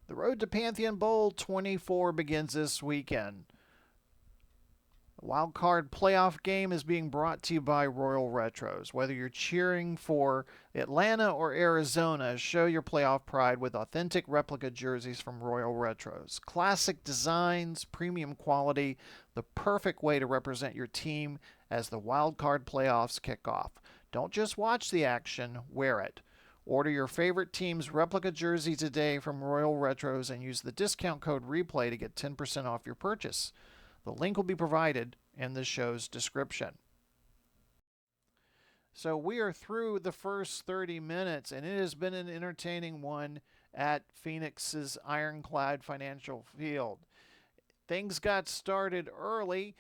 The road to Pantheon Bowl 24 begins this weekend. The Wildcard Playoff game is being brought to you by Royal Retros. Whether you're cheering for Atlanta or Arizona, show your playoff pride with authentic replica jerseys from Royal Retros. Classic designs, premium quality, the perfect way to represent your team as the Wildcard Playoffs kick off. Don't just watch the action, wear it. Order your favorite team's replica jersey today from Royal Retros and use the discount code REPLAY to get 10% off your purchase. The link will be provided in the show's description. So we are through the first 30 minutes, and it has been an entertaining one at Phoenix's Ironclad Financial Field. Things got started early.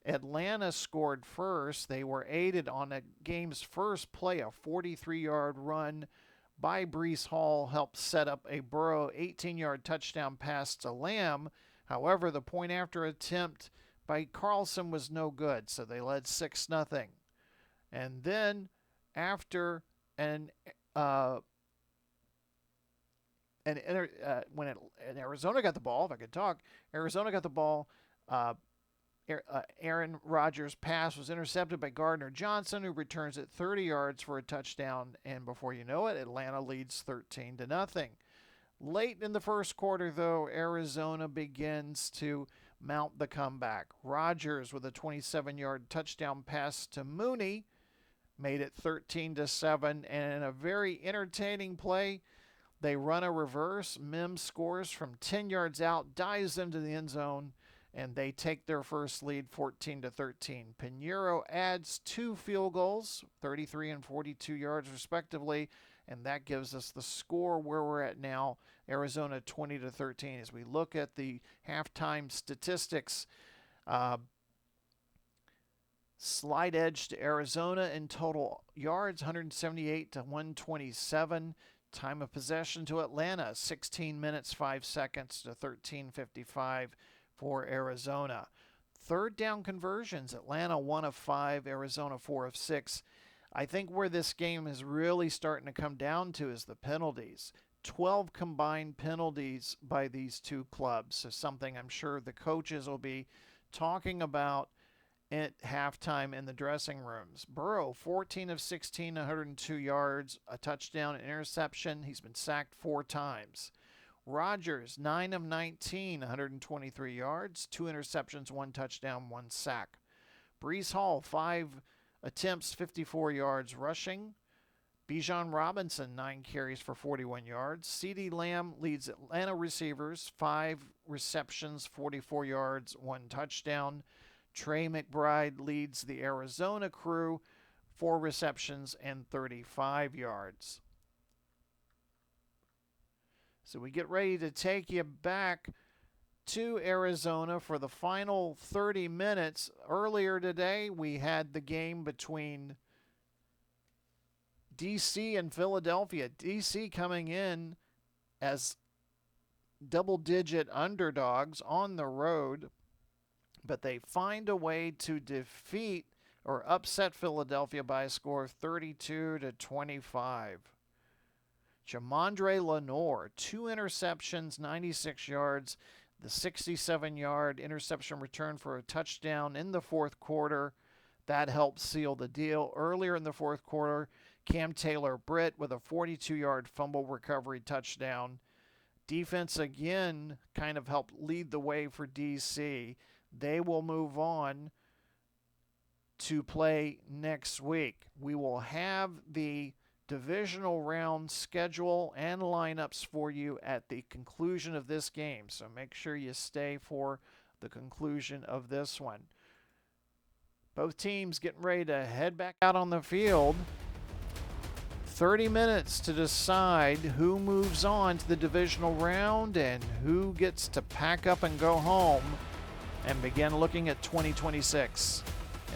Atlanta scored first. They were aided on the game's first play. A 43-yard run by Breece Hall helped set up a Burrow 18-yard touchdown pass to Lamb. However, the point-after attempt by Carlson was no good, so they led 6-0. And then after when Arizona got the ball, if I could talk, Arizona got the ball. Aaron Rodgers' pass was intercepted by Gardner Johnson, who returns it 30 yards for a touchdown. And before you know it, Atlanta leads 13-0. Late in the first quarter, though, Arizona begins to mount the comeback. Rodgers, with a 27-yard touchdown pass to Mooney, made it 13-7. And in a very entertaining play, they run a reverse. Mims scores from 10 yards out, dives into the end zone, and they take their first lead 14-13. Pinheiro adds 2 field goals, 33 and 42 yards respectively, and that gives us the score where we're at now, Arizona 20-13. As we look at the halftime statistics, slight edge to Arizona in total yards, 178 to 127. Time of possession to Atlanta, 16 minutes, 5 seconds to 13:55. For Arizona. Third down conversions, Atlanta 1 of 5, Arizona 4 of 6. I think where this game is really starting to come down to is the penalties. 12 combined penalties by these two clubs. So something I'm sure the coaches will be talking about at halftime in the dressing rooms. Burrow, 14 of 16, 102 yards, a touchdown, an interception. He's been sacked 4 times. Rodgers, 9 of 19, 123 yards, 2 interceptions, 1 touchdown, 1 sack. Breece Hall, 5 attempts, 54 yards rushing. Bijan Robinson, 9 carries for 41 yards. CeeDee Lamb leads Atlanta receivers, 5 receptions, 44 yards, 1 touchdown. Trey McBride leads the Arizona crew, 4 receptions and 35 yards. So we get ready to take you back to Arizona for the final 30 minutes. Earlier today, we had the game between DC and Philadelphia. DC coming in as double-digit underdogs on the road, but they find a way to defeat or upset Philadelphia by a score of 32-25. Jamondre Lenore, 2 interceptions, 96 yards, the 67-yard interception return for a touchdown in the fourth quarter. That helped seal the deal. Earlier in the fourth quarter, Cam Taylor-Britt with a 42-yard fumble recovery touchdown. Defense again kind of helped lead the way for DC. They will move on to play next week. We will have the divisional round schedule and lineups for you at the conclusion of this game, so make sure you stay for the conclusion of this one. Both teams getting ready to head back out on the field. 30 minutes to decide who moves on to the divisional round and who gets to pack up and go home and begin looking at 2026.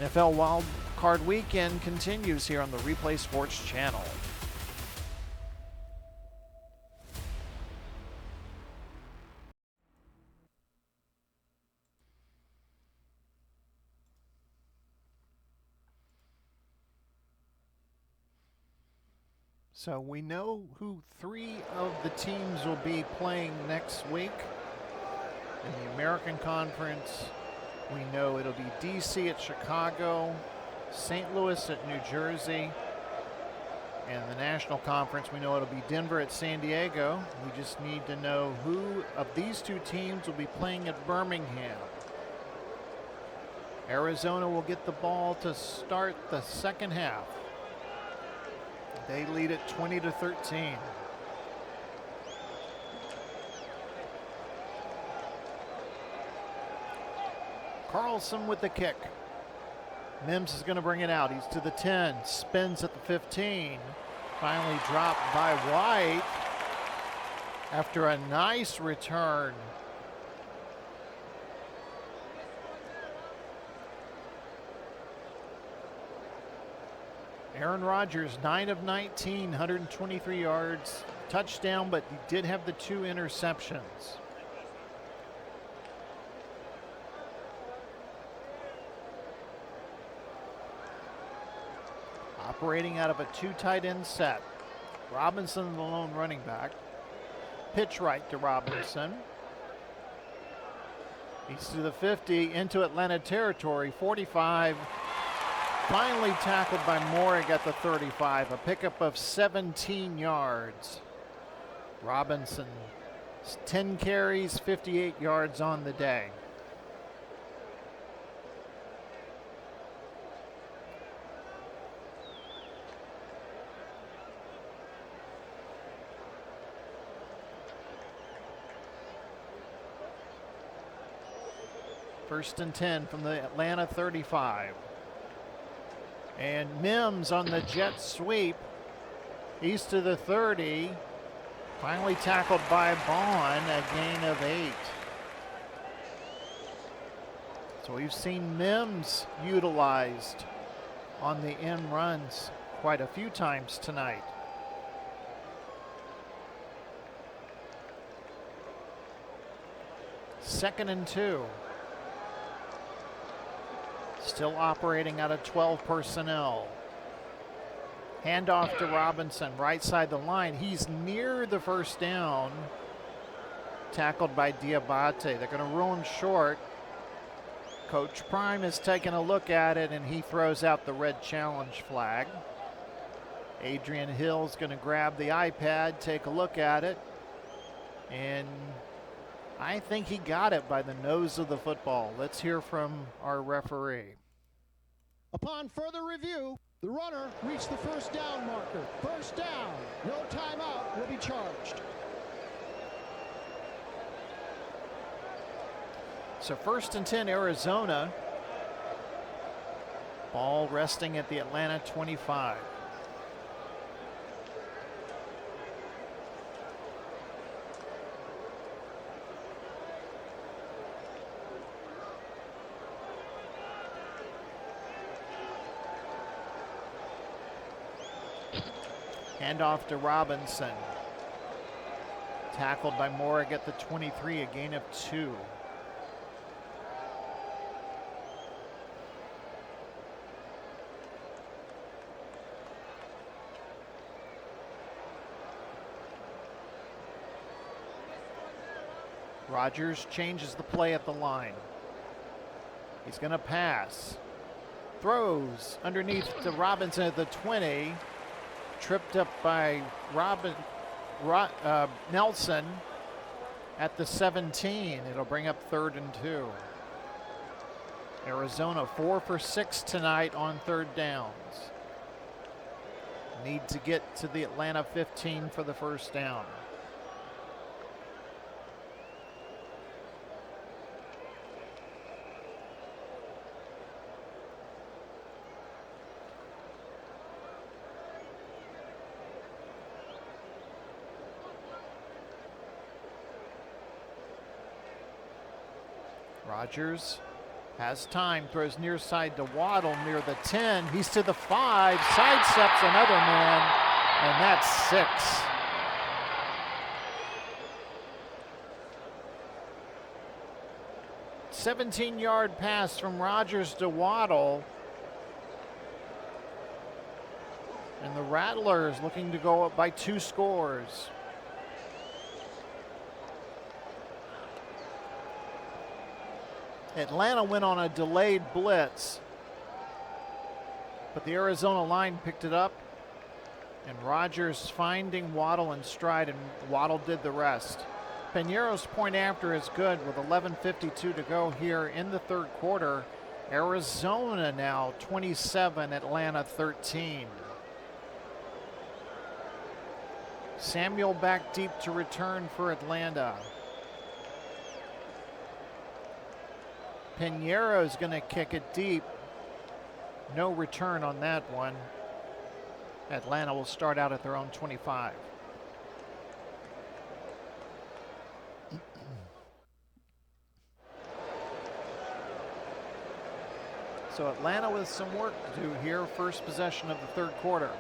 NFL Wildcard Weekend continues here on the Replay Sports Channel. So we know who 3 of the teams will be playing next week. In the American Conference, we know it'll be DC at Chicago, St. Louis at New Jersey, and the National Conference, we know it'll be Denver at San Diego. We just need to know who of these 2 teams will be playing at Birmingham. Arizona will get the ball to start the second half. They lead it 20-13. Carlson with the kick. Mims is going to bring it out. He's to the 10, spins at the 15. Finally dropped by White after a nice return. Aaron Rodgers, 9 of 19, 123 yards, touchdown, but he did have the 2 interceptions. Operating out of a 2 tight end set. Robinson, the lone running back. Pitch right to Robinson. He's to the 50, into Atlanta territory, 45. Finally tackled by Morrig at the 35, a pickup of 17 yards. Robinson, 10 carries, 58 yards on the day. First and 10 from the Atlanta 35. And Mims on the jet sweep. He's to the 30. Finally tackled by Bond, a gain of 8. So we've seen Mims utilized on the end runs quite a few times tonight. Second and 2. Still operating out of 12 personnel. Handoff to Robinson, right side the line. He's near the first down. Tackled by Diabate. They're going to roll him short. Coach Prime is taking a look at it, and he throws out the red challenge flag. Adrian Hill's going to grab the iPad, take a look at it, and I think he got it by the nose of the football. Let's hear from our referee. Upon further review, the runner reached the first down marker. First down. No timeout will be charged. So 1st and 10 Arizona. Ball resting at the Atlanta 25. Handoff to Robinson. Tackled by Morrig at the 23, a gain of 2. Rodgers changes the play at the line. He's going to pass. Throws underneath to Robinson at the 20. Tripped up by Nelson at the 17. It'll bring up 3rd and 2. Arizona 4 for 6 tonight on 3rd downs. Need to get to the Atlanta 15 for the first down. Rodgers has time, throws near side to Waddle near the 10. He's to the 5, sidesteps another man, and that's 6. A 17-yard pass from Rodgers to Waddle. And the Rattlers looking to go up by 2 scores. Atlanta went on a delayed blitz, but the Arizona line picked it up, and Rodgers finding Waddle in stride, and Waddle did the rest. Pinheiro's point after is good with 11:52 to go here in the 3rd quarter. Arizona now 27, Atlanta 13. Samuel back deep to return for Atlanta. Pinheiro's going to kick it deep. No return on that one. Atlanta will start out at their own 25. So Atlanta with some work to do here. First possession of the 3rd quarter.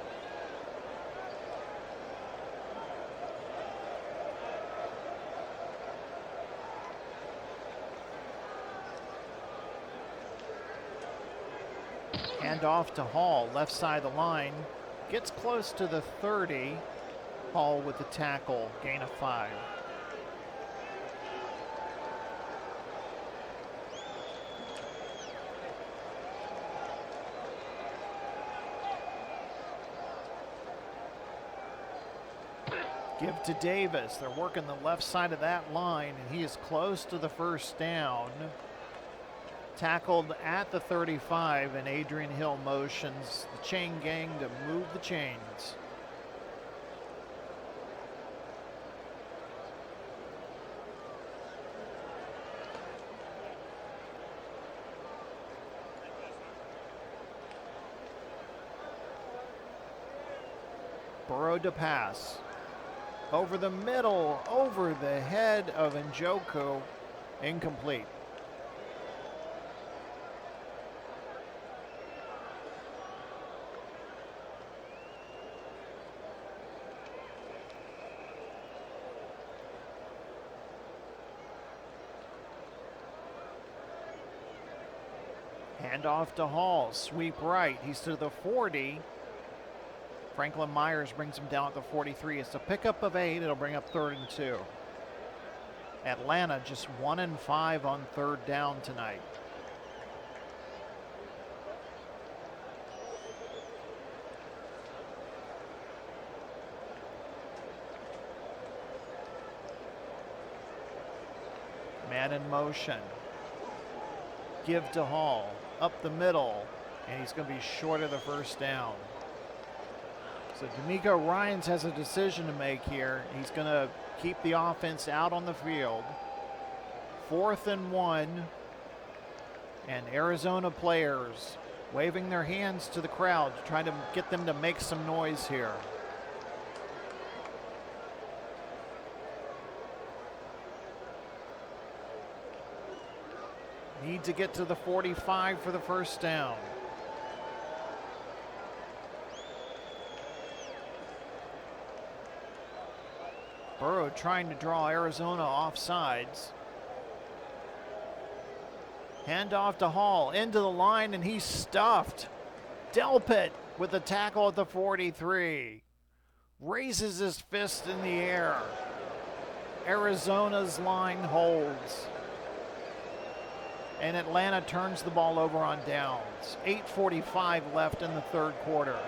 Hand off to Hall, left side of the line. Gets close to the 30. Hall with the tackle, gain of 5. Give to Davis. They're working the left side of that line, and he is close to the first down. Tackled at the 35, and Adrian Hill motions the chain gang to move the chains. Burrow to pass. Over the middle, over the head of Njoku, incomplete. Handoff to Hall, sweep right, he's to the 40. Franklin Myers brings him down at the 43. It's a pickup of 8, it'll bring up 3rd and 2. Atlanta just 1 and 5 on 3rd down tonight. Man in motion. Give to Hall. Up the middle. and he's going to be short of the first down. So D'Amico Ryans has a decision to make here. He's going to keep the offense out on the field. 4th and 1, and Arizona players waving their hands to the crowd, trying to get them to make some noise here. Need to get to the 45 for the first down. Burrow trying to draw Arizona off sides. Handoff to Hall, into the line, and he's stuffed. Delpit with the tackle at the 43. Raises his fist in the air. Arizona's line holds. And Atlanta turns the ball over on downs. 8:45 left in the third quarter.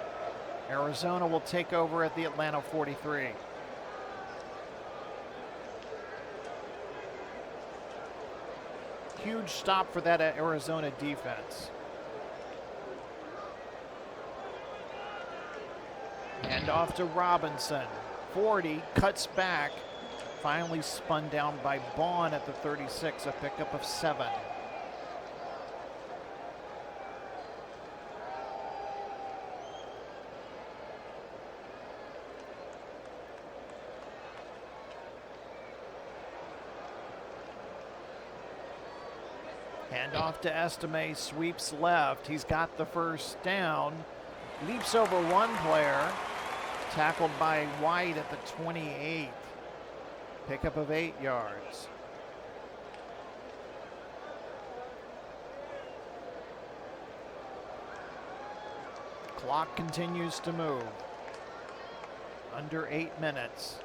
Arizona will take over at the Atlanta 43. Huge stop for that Arizona defense. Hand off to Robinson. 40, cuts back. Finally spun down by Bond at the 36, a pickup of 7. Hand off to Estime, sweeps left. He's got the first down. Leaps over one player. Tackled by White at the 28. Pickup of 8 yards. Clock continues to move. Under 8 minutes.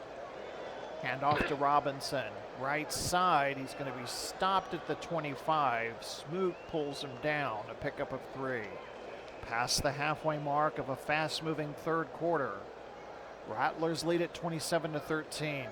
Hand off to Robinson. Right side, he's going to be stopped at the 25. Smoot pulls him down, a pickup of 3. Past the halfway mark of a fast-moving third quarter. Rattlers lead at 27-13.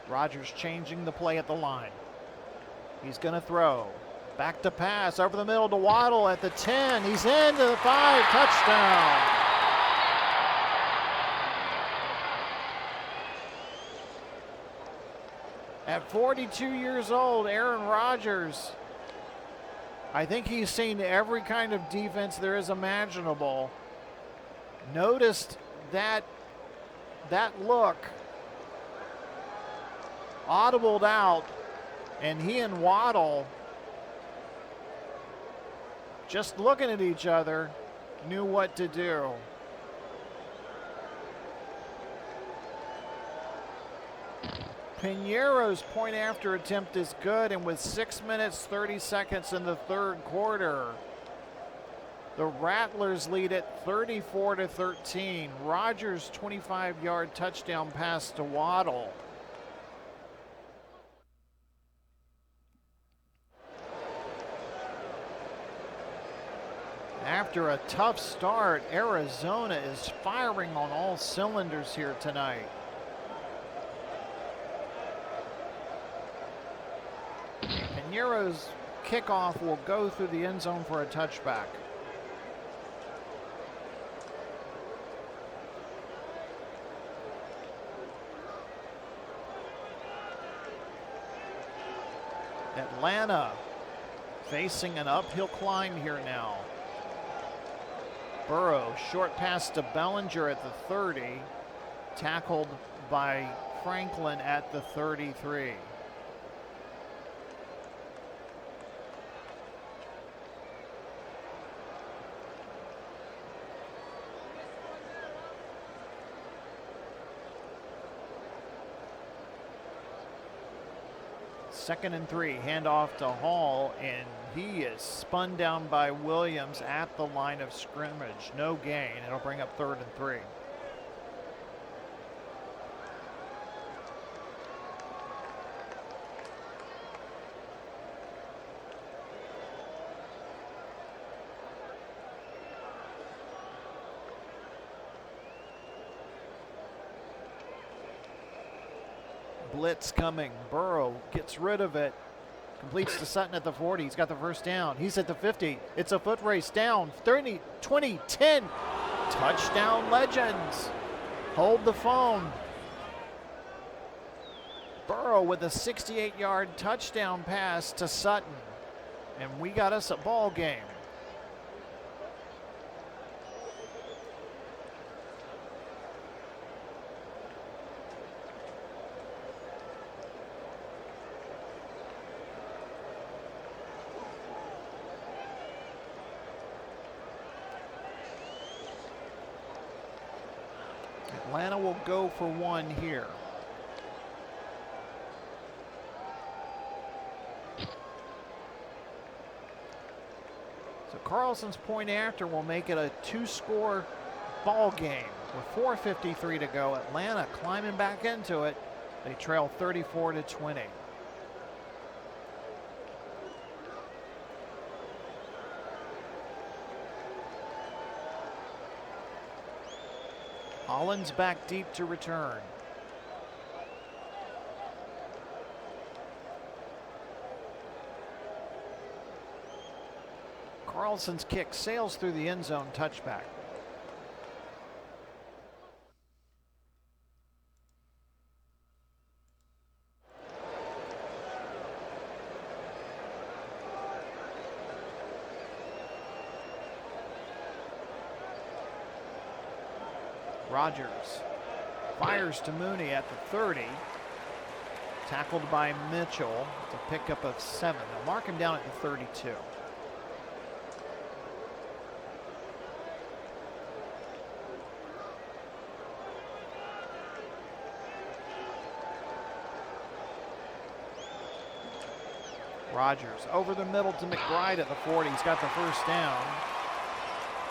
Rodgers changing the play at the line. He's going to throw. Back to pass, over the middle to Waddle at the 10. He's into the 5, touchdown. At 42 years old, Aaron Rodgers, I think he's seen every kind of defense there is imaginable. Noticed that look. Audibled out, and he and Waddle, just looking at each other, knew what to do. Piñeiro's point after attempt is good, and with 6 minutes 30 seconds in the third quarter, the Rattlers lead at 34-13. Rodgers' 25-yard touchdown pass to Waddle. After a tough start, Arizona is firing on all cylinders here tonight. Piñeiro's kickoff will go through the end zone for a touchback. Atlanta facing an uphill climb here now. Burrow, short pass to Bellinger at the 30, tackled by Franklin at the 33. Second and 3, handoff to Hall, and he is spun down by Williams at the line of scrimmage. No gain. It'll bring up 3rd and 3. blitz coming. Burrow gets rid of it. Completes to Sutton at the 40. He's got the first down. He's at the 50. It's a foot race down. 30, 20, 10. Touchdown Legends. Hold the phone. Burrow with a 68-yard touchdown pass to Sutton. And we got us a ball game. Atlanta will go for one here. So Carlson's point after will make it a 2-score ball game with 4:53 to go. Atlanta climbing back into it. They trail 34-20. Hollins back deep to return. Carlson's kick sails through the end zone, touchback. Rodgers fires to Mooney at the 30. Tackled by Mitchell. It's a pickup of 7. They'll mark him down at the 32. Rodgers over the middle to McBride at the 40. He's got the first down.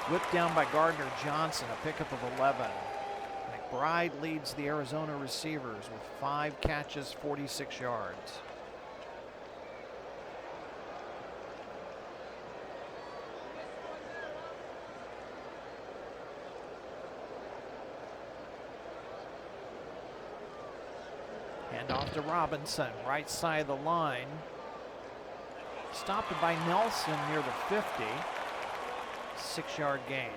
Whipped down by Gardner Johnson, a pickup of 11. McBride leads the Arizona receivers with 5 catches, 46 yards. Hand off to Robinson, right side of the line. Stopped by Nelson near the 50. 6-yard gain.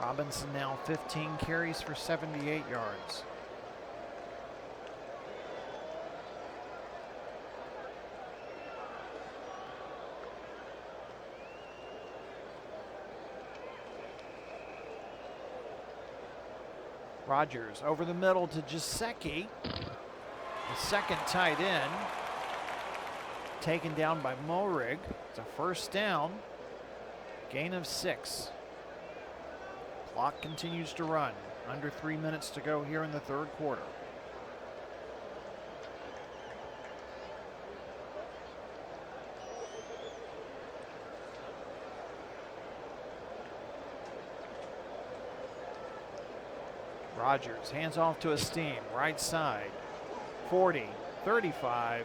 Robinson now 15 carries for 78 yards. Rodgers over the middle to Giuseppe, the second tight end. Taken down by Morig. It's a first down. Gain of 6. Clock continues to run. Under 3 minutes to go here in the third quarter. Rodgers hands off to Esteem, right side. 40, 35.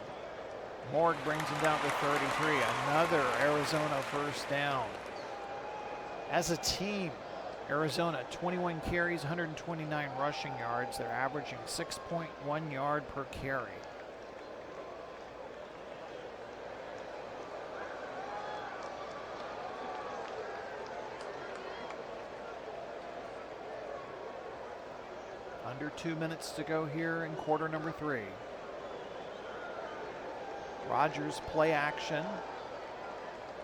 Morg brings him down to 33. Another Arizona first down. As a team, Arizona 21 carries, 129 rushing yards. They're averaging 6.1 yard per carry. Under 2 minutes to go here in quarter number 3. Rodgers play action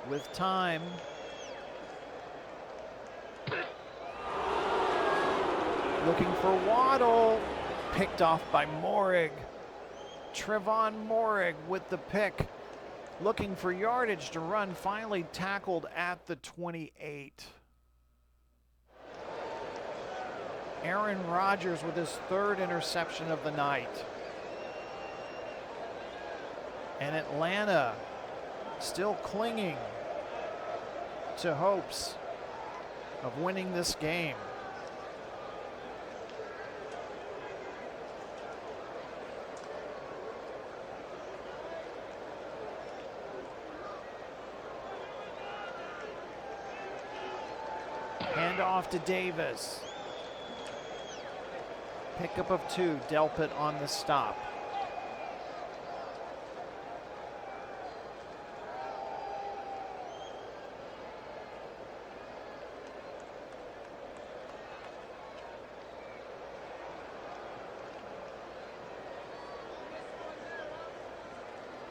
with time. Looking for Waddle. Picked off by Morig. Trevon Morig with the pick. Looking for yardage to run. Finally tackled at the 28. Aaron Rodgers with his 3rd interception of the night. And Atlanta still clinging to hopes of winning this game. Hand off to Davis. Pickup of 2, Delpit on the stop.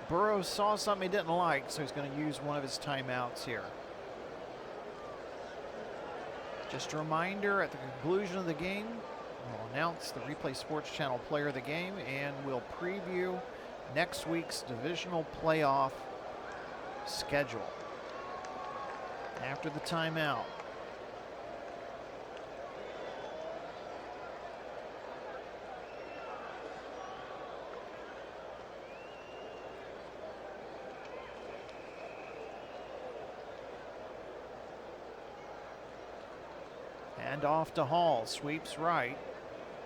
Burrow saw something he didn't like, so he's going to use one of his timeouts here. Just a reminder, at the conclusion of the game, we'll announce the Replay Sports Channel player of the game, and we'll preview next week's divisional playoff schedule after the timeout. And off to Hall, sweeps right.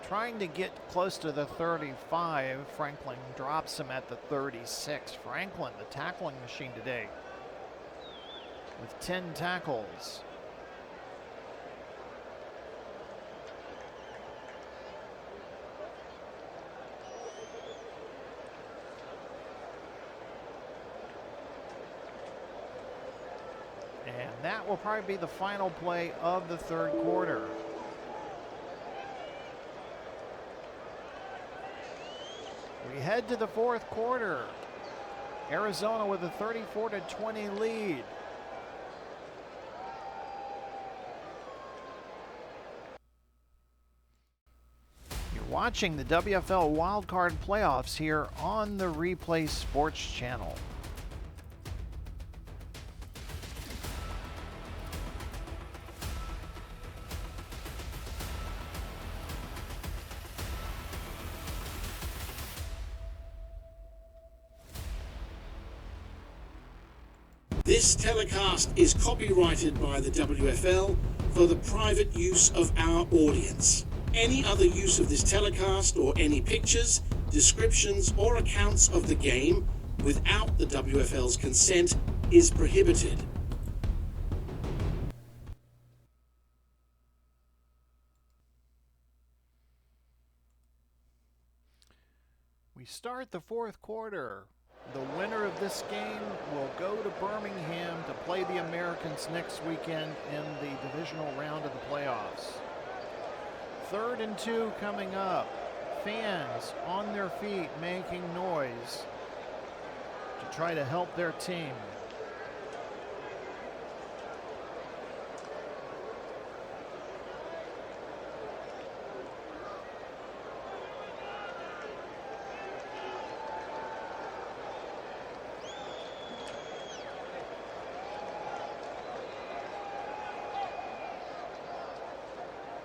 Trying to get close to the 35. Franklin drops him at the 36. Franklin, the tackling machine today, with 10 tackles. And that will probably be the final play of the third quarter. We head to the fourth quarter. Arizona with a 34-20 lead. You're watching the WFL Wildcard Playoffs here on the Replay Sports Channel. This telecast is copyrighted by the WFL for the private use of our audience. Any other use of this telecast or any pictures, descriptions, or accounts of the game without the WFL's consent is prohibited. We start the fourth quarter. The winner of this game will go to Birmingham to play the Americans next weekend in the divisional round of the playoffs. 3rd and 2 coming up. Fans on their feet making noise to try to help their team.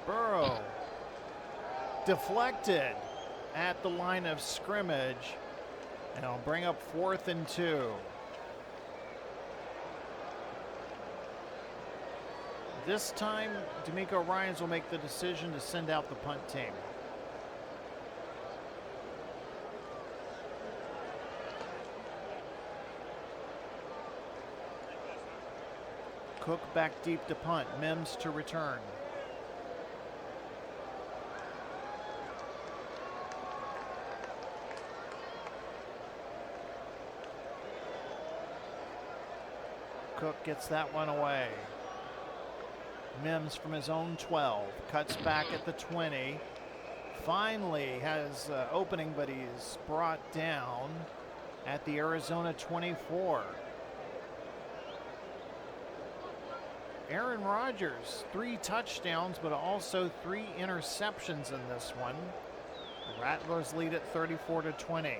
Burrow deflected at the line of scrimmage, and it'll bring up 4th and 2. This time, D'Amico Ryans will make the decision to send out the punt team. Cook back deep to punt, Mims to return. Cook gets that one away. Mims from his own 12, cuts back at the 20. Finally has opening, but he's brought down at the Arizona 24. Aaron Rodgers, 3 touchdowns, but also 3 interceptions in this one. The Rattlers lead at 34-20.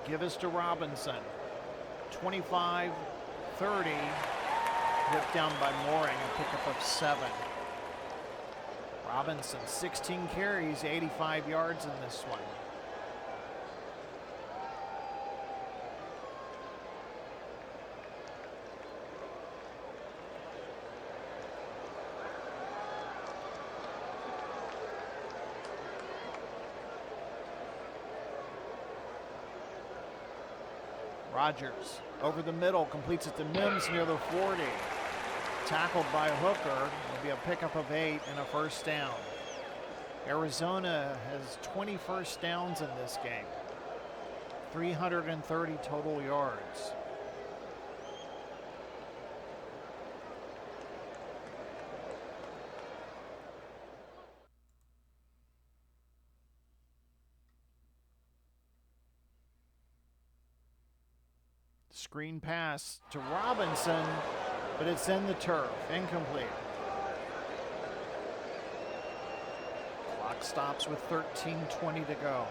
Give us to Robinson. 25-30. Whipped down by Mooring, a pickup of 7. Robinson, 16 carries, 85 yards in this one. Rodgers over the middle, completes it to Mims near the 40. Tackled by Hooker. It'll be a pickup of 8 and a first down. Arizona has 20 first downs in this game. 330 total yards. Screen pass to Robinson, but it's in the turf. Incomplete. Clock stops with 13:20 to go.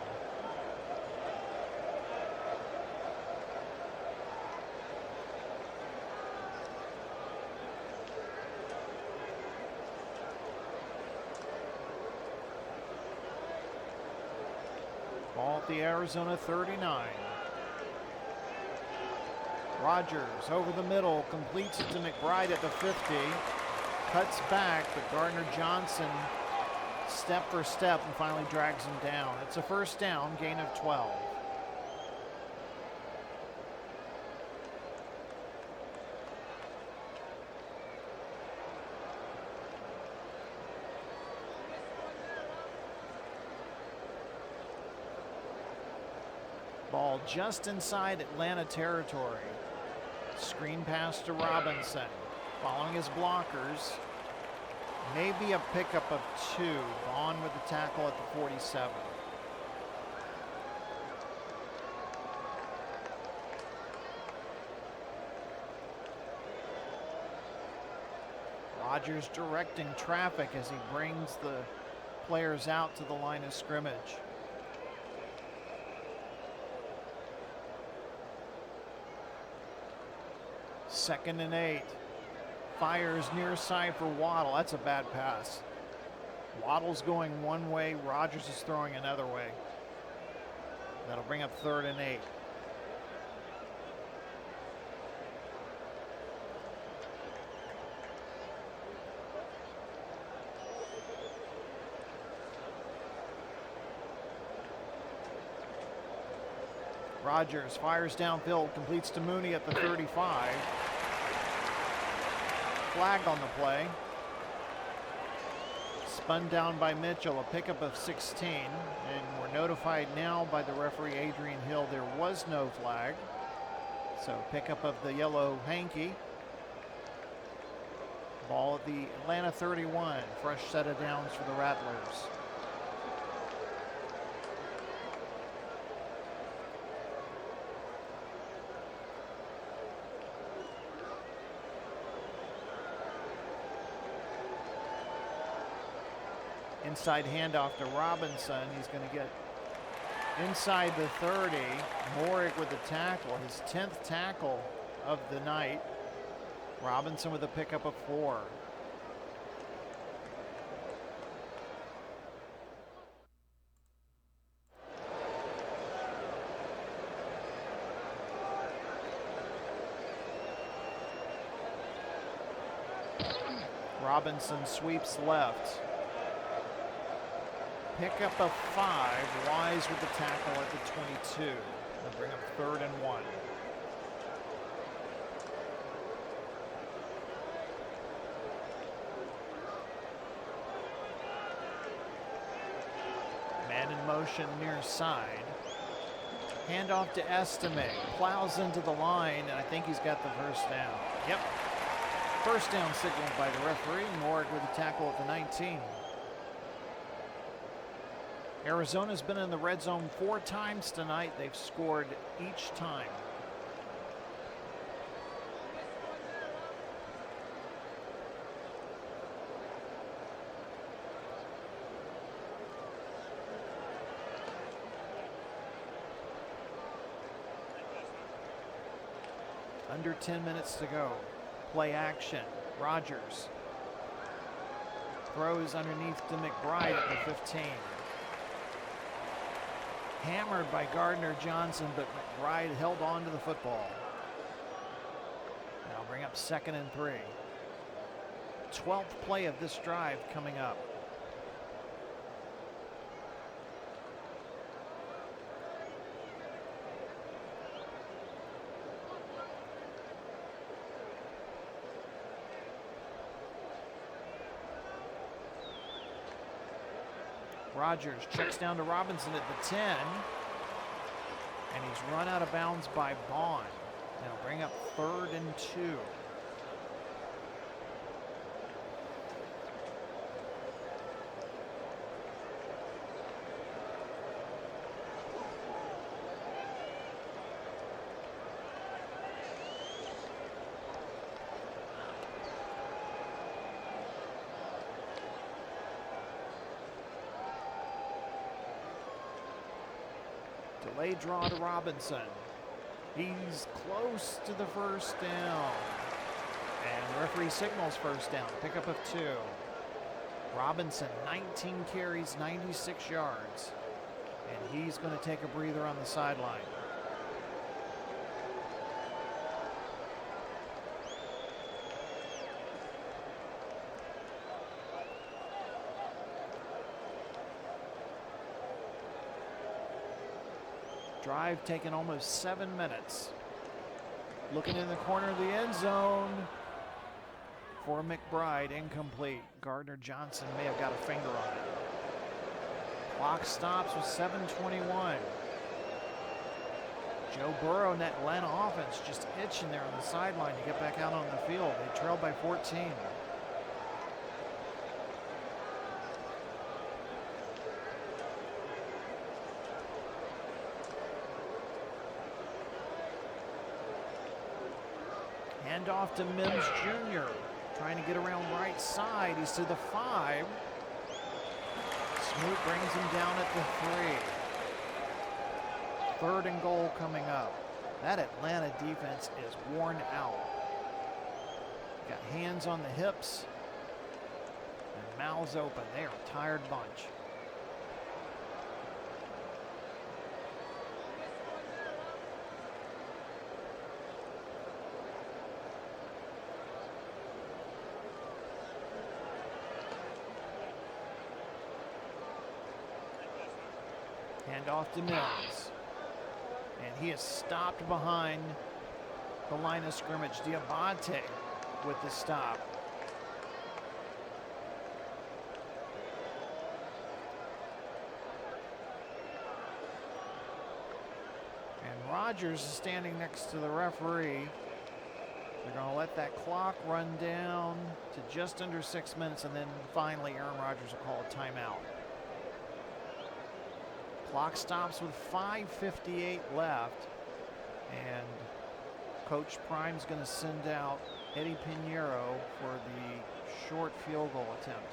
Ball at the Arizona 39. Rodgers over the middle, completes it to McBride at the 50. Cuts back, but Gardner-Johnson step for step and finally drags him down. It's a first down, gain of 12. Ball just inside Atlanta territory. Screen pass to Robinson. Following his blockers. Maybe a pickup of 2. Vaughn with the tackle at the 47. Rodgers directing traffic as he brings the players out to the line of scrimmage. Second and 8. Fires near side for Waddle. That's a bad pass. Waddle's going one way. Rodgers is throwing another way. That'll bring up 3rd and 8. Rodgers fires downfield, completes to Mooney at the 35. Flag on the play. Spun down by Mitchell, a pickup of 16. And we're notified now by the referee Adrian Hill there was no flag. So pickup of the yellow hanky. Ball at the Atlanta 31. Fresh set of downs for the Rattlers. Inside handoff to Robinson. He's going to get inside the 30. Morik with the tackle, his 10th tackle of the night. Robinson with a pickup of 4. Robinson sweeps left. Pickup of 5. Wise with the tackle at the 22. They'll bring up 3rd and 1. Man in motion near side. Handoff to Estime. Plows into the line, and I think he's got the first down. Yep. First down signaled by the referee. Morik with the tackle at the 19. Arizona's been in the red zone 4 times tonight. They've scored each time. Under 10 minutes to go. Play action. Rodgers throws underneath to McBride at the 15. Hammered by Gardner-Johnson, but McBride held on to the football. That'll bring up 2nd and 3. 12th play of this drive coming up. Rodgers checks down to Robinson at the 10. And he's run out of bounds by Bond. That'll bring up 3rd and 2. Delay draw to Robinson. He's close to the first down. And the referee signals first down. Pickup of 2. Robinson, 19 carries, 96 yards. And he's going to take a breather on the sideline. Drive taking almost 7 minutes. Looking in the corner of the end zone for McBride, incomplete. Gardner Johnson may have got a finger on it. Clock stops with 7:21. Joe Burrow and that Atlanta offense just itching there on the sideline to get back out on the field. They trailed by 14. Hand off to Mims Jr. Trying to get around right side. He's to the 5. Smoot brings him down at the 3. 3rd and goal coming up. That Atlanta defense is worn out. Got hands on the hips and mouths open. They are a tired bunch. Hand off to Mills. And he is stopped behind the line of scrimmage. Diabate with the stop. And Rodgers is standing next to the referee. They're going to let that clock run down to just under 6 minutes, and then finally Aaron Rodgers will call a timeout. Clock stops with 5:58 left, and Coach Prime's going to send out Eddie Pinheiro for the short field goal attempt.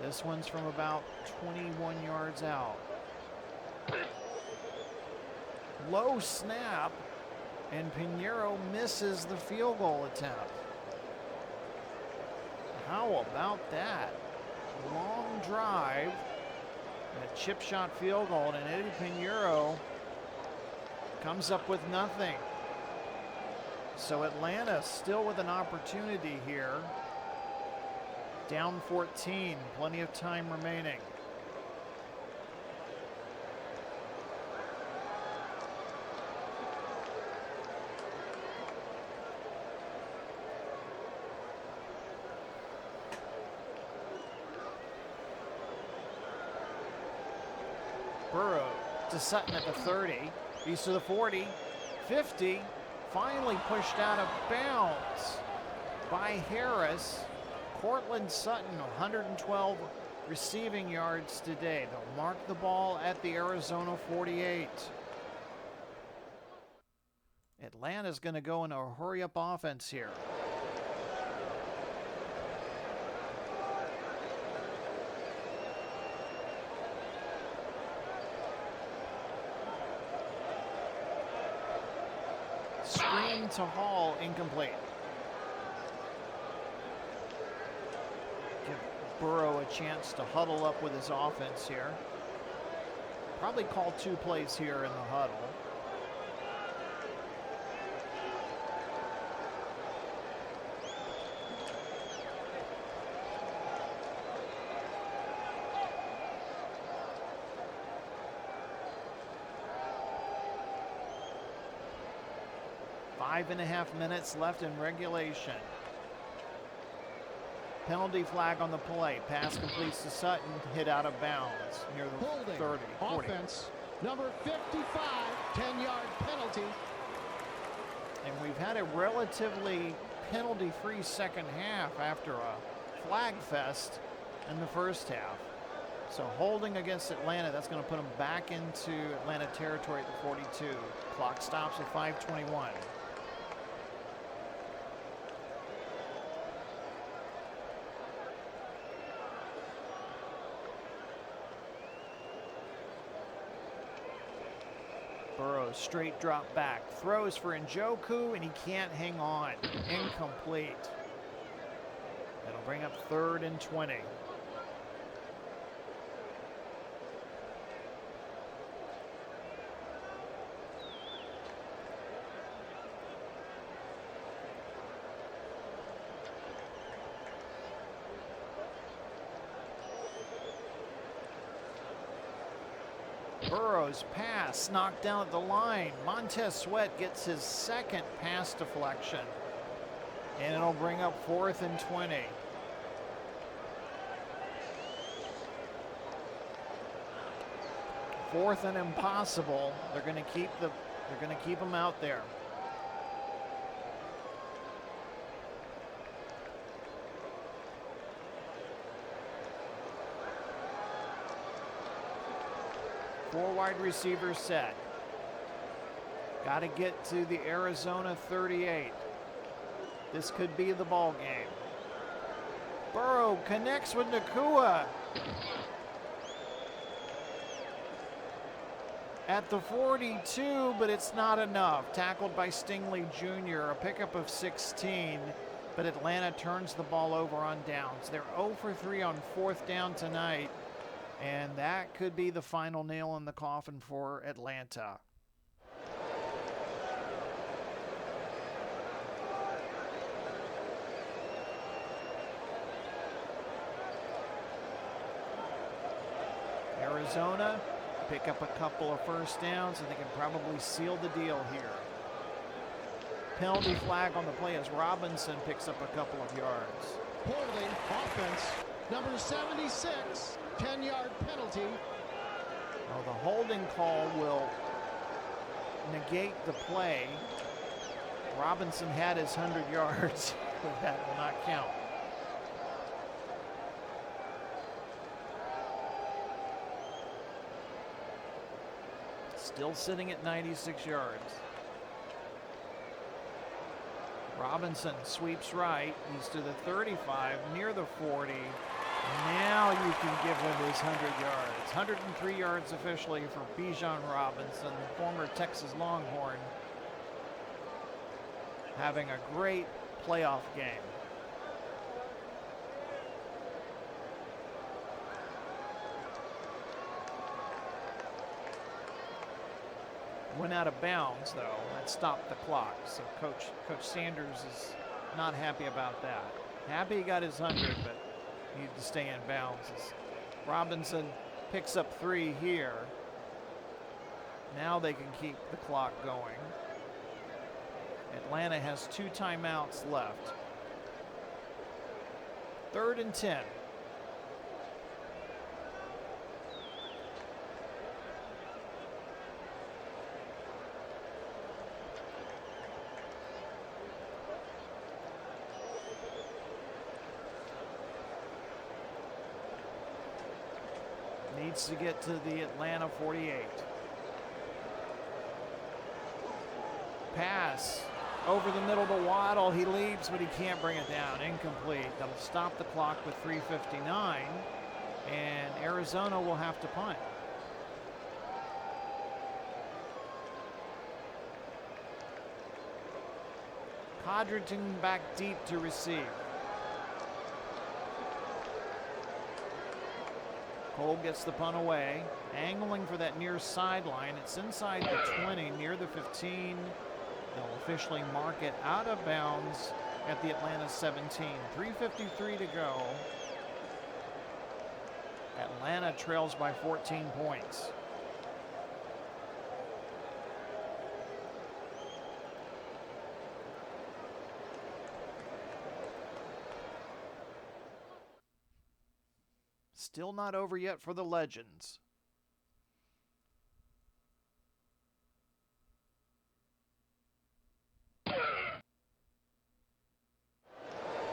This one's from about 21 yards out. Low snap, and Pinheiro misses the field goal attempt. How about that? Long drive. A chip shot field goal, and Eddie Pinheiro comes up with nothing. So Atlanta still with an opportunity here. Down 14, plenty of time remaining. Burrow to Sutton at the 30. He's to the 40, 50. Finally pushed out of bounds by Harris. Cortland Sutton, 112 receiving yards today. They'll mark the ball at the Arizona 48. Atlanta's going to go in a hurry-up offense here. Screen to Hall, incomplete. Give Burrow a chance to huddle up with his offense here. Probably call 2 plays here in the huddle. Five and a half minutes left in regulation. Penalty flag on the play. Pass completes to Sutton, hit out of bounds near the Holding. 30, 40. Offense, number 55, 10-yard penalty. And we've had a relatively penalty-free second half after a flag fest in the first half. So holding against Atlanta, that's going to put them back into Atlanta territory at the 42. Clock stops at 5:21. Burrow straight drop back, throws for Njoku, and he can't hang on. Incomplete. That'll bring up 3rd and 20. Burrow's pass knocked down at the line. Montez Sweat gets his second pass deflection. And it'll bring up 4th and 20. Fourth and impossible. They're going to keep him out there. Four wide receivers set. Got to get to the Arizona 38. This could be the ball game. Burrow connects with Nakua. At the 42, but it's not enough. Tackled by Stingley Jr., a pickup of 16, but Atlanta turns the ball over on downs. They're 0 for 3 on 4th down tonight. And that could be the final nail in the coffin for Atlanta. Arizona pick up a couple of first downs, and they can probably seal the deal here. Penalty flag on the play as Robinson picks up a couple of yards. Holding. Offense, number 76. 10-yard penalty. Well, the holding call will negate the play. Robinson had his 100 yards, but that will not count. Still sitting at 96 yards. Robinson sweeps right. He's to the 35, near the 40. Now you can give him his 100 yards. 103 yards officially for Bijan Robinson, former Texas Longhorn, having a great playoff game. Went out of bounds, though. That stopped the clock. So Coach Sanders is not happy about that. Happy he got his 100, but needed to stay in bounds. Robinson picks up 3 here. Now they can keep the clock going. Atlanta has 2 timeouts left. 3rd and 10. Needs to get to the Atlanta 48. Pass over the middle to Waddle. He leaps, but he can't bring it down. Incomplete. That'll stop the clock with 3:59, and Arizona will have to punt. Codrington back deep to receive. Cole gets the punt away, angling for that near sideline. It's inside the 20, near the 15. They'll officially mark it out of bounds at the Atlanta 17. 3:53 to go. Atlanta trails by 14 points. Still not over yet for the Legends.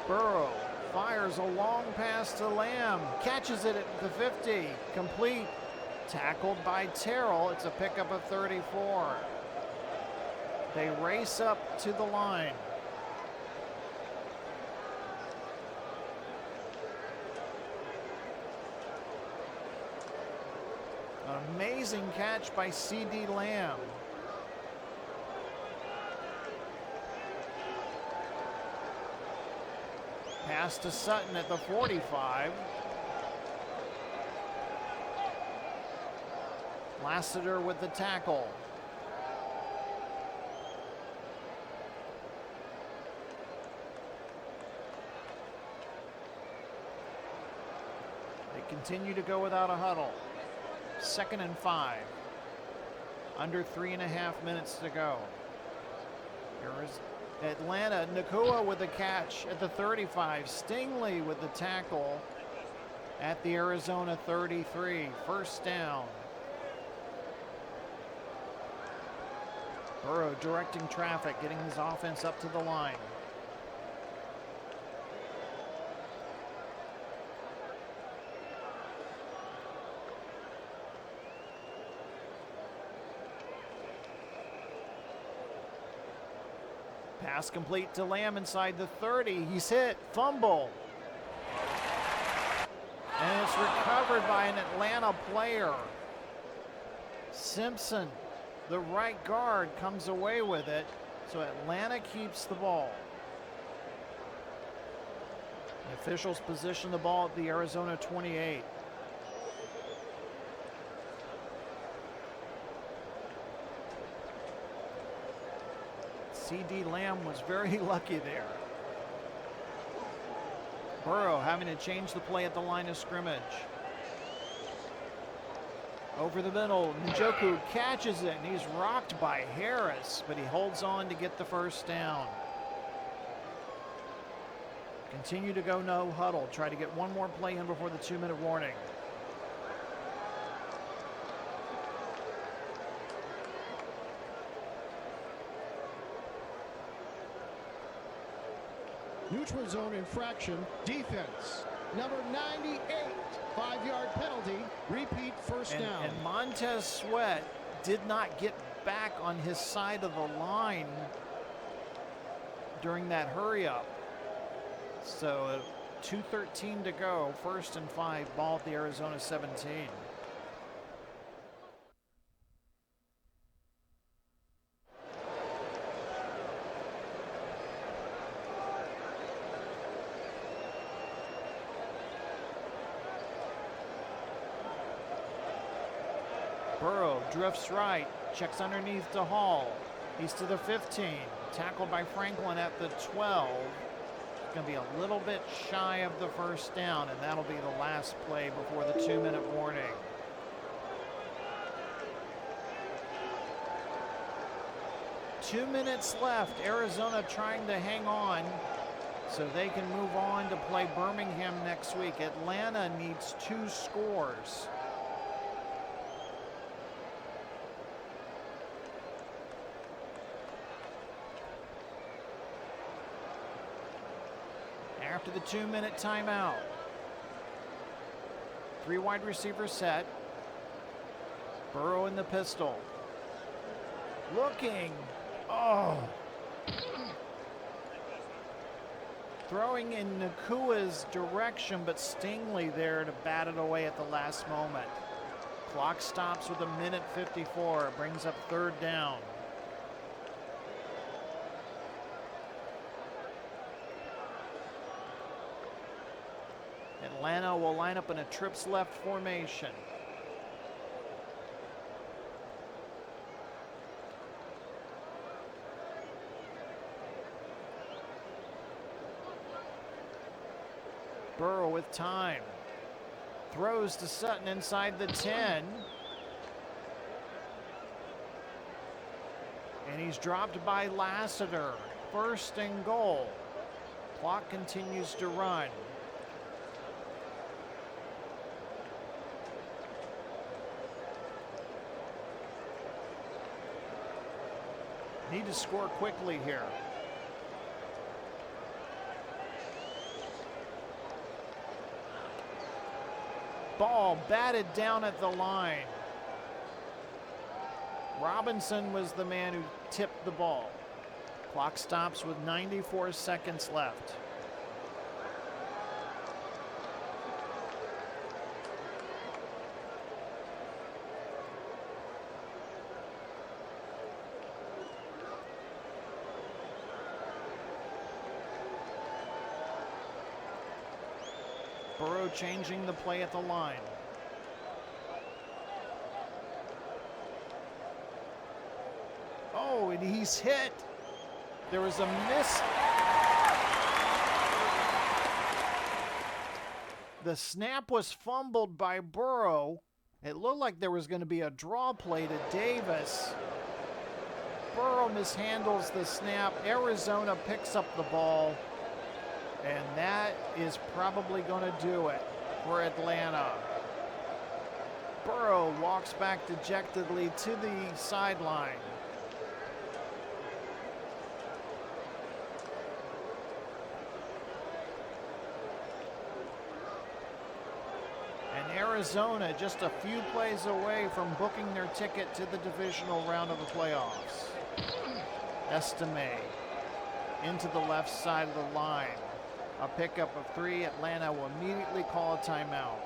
Burrow fires a long pass to Lamb. Catches it at the 50. Complete. Tackled by Terrell. It's a pickup of 34. They race up to the line. An amazing catch by C.D. Lamb. Pass to Sutton at the 45. Lassiter with the tackle. They continue to go without a huddle. 2nd and 5. Under 3.5 minutes to go. Here is Atlanta. Nakua with the catch at the 35. Stingley with the tackle at the Arizona 33. First down. Burrow directing traffic, getting his offense up to the line. Pass complete to Lamb inside the 30. He's hit. Fumble. And it's recovered by an Atlanta player. Simpson, the right guard, comes away with it. So Atlanta keeps the ball. The officials position the ball at the Arizona 28. C.D. Lamb was very lucky there. Burrow having to change the play at the line of scrimmage. Over the middle, Njoku catches it, and he's rocked by Harris, but he holds on to get the first down. Continue to go no huddle. Try to get one more play in before the 2-minute warning. Neutral zone infraction, defense. Number 98, 5-yard penalty, repeat first down. And Montez Sweat did not get back on his side of the line during that hurry up. So 2:13 to go, 1st and 5, ball at the Arizona 17. Burrow drifts right, checks underneath to Hall. He's to the 15, tackled by Franklin at the 12. It's going to be a little bit shy of the first down, and that'll be the last play before the 2-minute warning. Two minutes left. Arizona trying to hang on so they can move on to play Birmingham next week. Atlanta needs 2 scores. After the 2-minute timeout. 3 wide receivers set. Burrow in the pistol. Looking. Oh. Throwing in Nakua's direction, but Stingley there to bat it away at the last moment. Clock stops with 1:54. It brings up 3rd down. Atlanta will line up in a trips left formation. Burrow with time. Throws to Sutton inside the 10. And he's dropped by Lassiter. 1st and goal. Clock continues to run. Need to score quickly here. Ball batted down at the line. Robinson was the man who tipped the ball. Clock stops with 94 seconds left. Burrow changing the play at the line. Oh, and he's hit. There was a miss. The snap was fumbled by Burrow. It looked like there was going to be a draw play to Davis. Burrow mishandles the snap. Arizona picks up the ball. And that is probably going to do it for Atlanta. Burrow walks back dejectedly to the sideline. And Arizona just a few plays away from booking their ticket to the divisional round of the playoffs. Estime into the left side of the line. A pickup of 3. Atlanta will immediately call a timeout.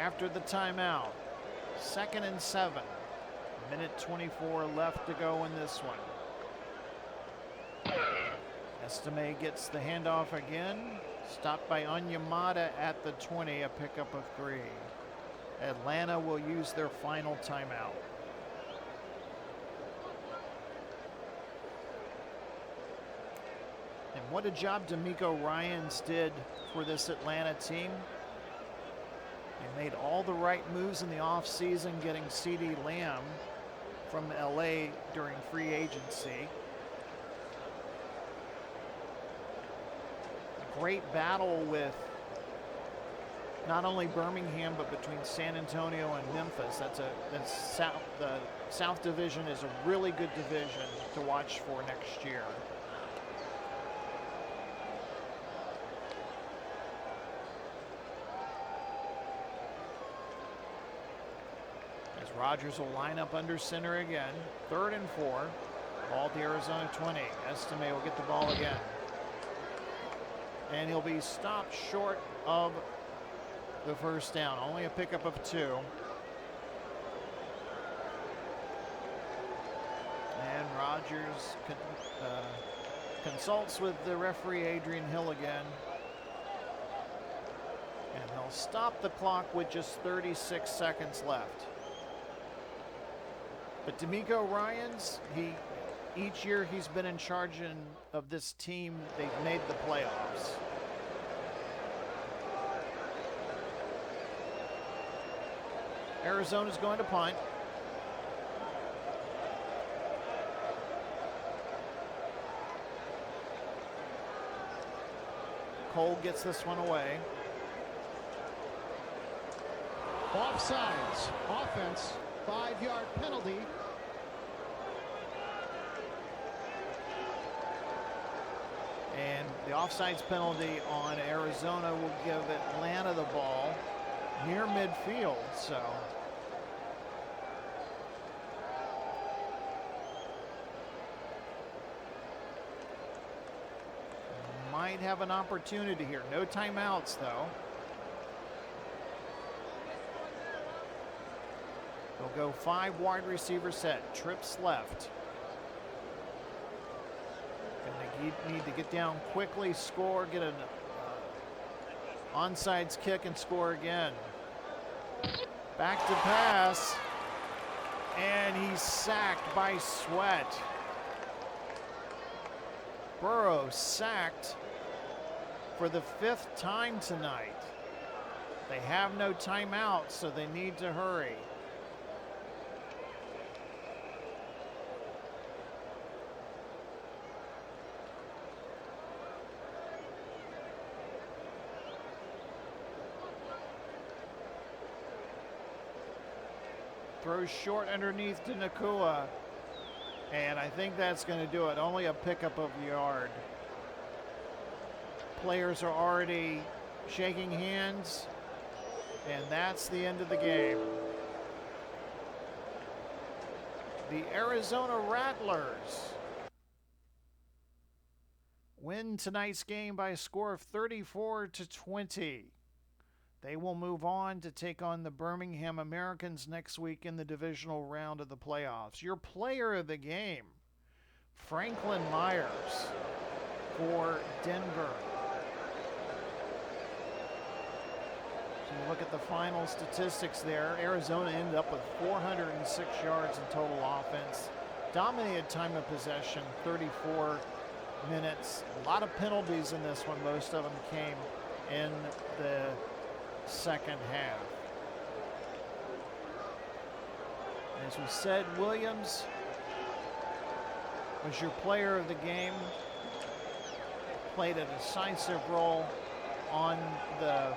After the timeout, 2nd and 7. Minute 24 left to go in this one. Estime gets the handoff again. Stopped by Onyemata at the 20, a pickup of 3. Atlanta will use their final timeout. And what a job D'Amico Ryans did for this Atlanta team. They made all the right moves in the offseason, getting CeeDee Lamb from LA during free agency. A great battle with not only Birmingham, but between San Antonio and Memphis. The South Division is a really good division to watch for next year. Rodgers will line up under center again. 3rd and 4. Ball at the Arizona 20. Estime will get the ball again. And he'll be stopped short of the first down. Only a pickup of 2. And Rodgers consults with the referee Adrian Hill again. And they'll stop the clock with just 36 seconds left. But D'Amico Ryans, each year he's been in charge of this team, they've made the playoffs. Arizona's going to punt. Cole gets this one away. Offsides. Offense. 5-yard penalty. And the offsides penalty on Arizona will give Atlanta the ball near midfield. So might have an opportunity here. No timeouts though. They'll go 5 wide receiver set. Trips left. And they need to get down quickly, score, get an onside kick and score again. Back to pass. And he's sacked by Sweat. Burrow sacked for the 5th time tonight. They have no timeouts, so they need to hurry. Throws short underneath to Nakua. And I think that's going to do it. Only a pickup of a yard. Players are already shaking hands. And that's the end of the game. The Arizona Rattlers win tonight's game by a score of 34-20. They will move on to take on the Birmingham Americans next week in the divisional round of the playoffs. Your player of the game, Franklin Myers for Denver. So you look at the final statistics there. Arizona ended up with 406 yards in total offense. Dominated time of possession, 34 minutes. A lot of penalties in this one. Most of them came in the second half. As we said, Williams was your player of the game. Played a decisive role on the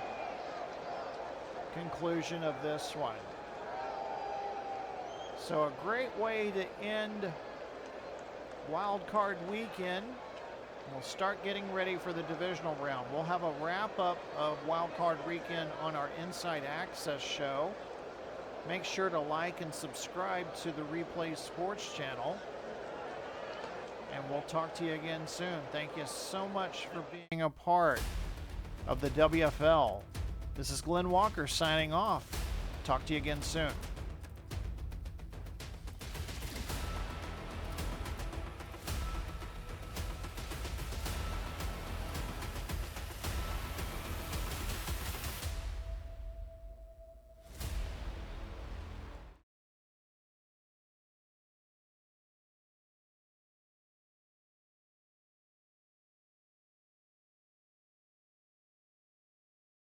conclusion of this one. So a great way to end Wildcard weekend. We'll start getting ready for the divisional round. We'll have a wrap-up of Wildcard weekend on our Inside Access show. Make sure to like and subscribe to the Replay Sports channel. And we'll talk to you again soon. Thank you so much for being a part of the WFL. This is Glenn Walker signing off. Talk to you again soon.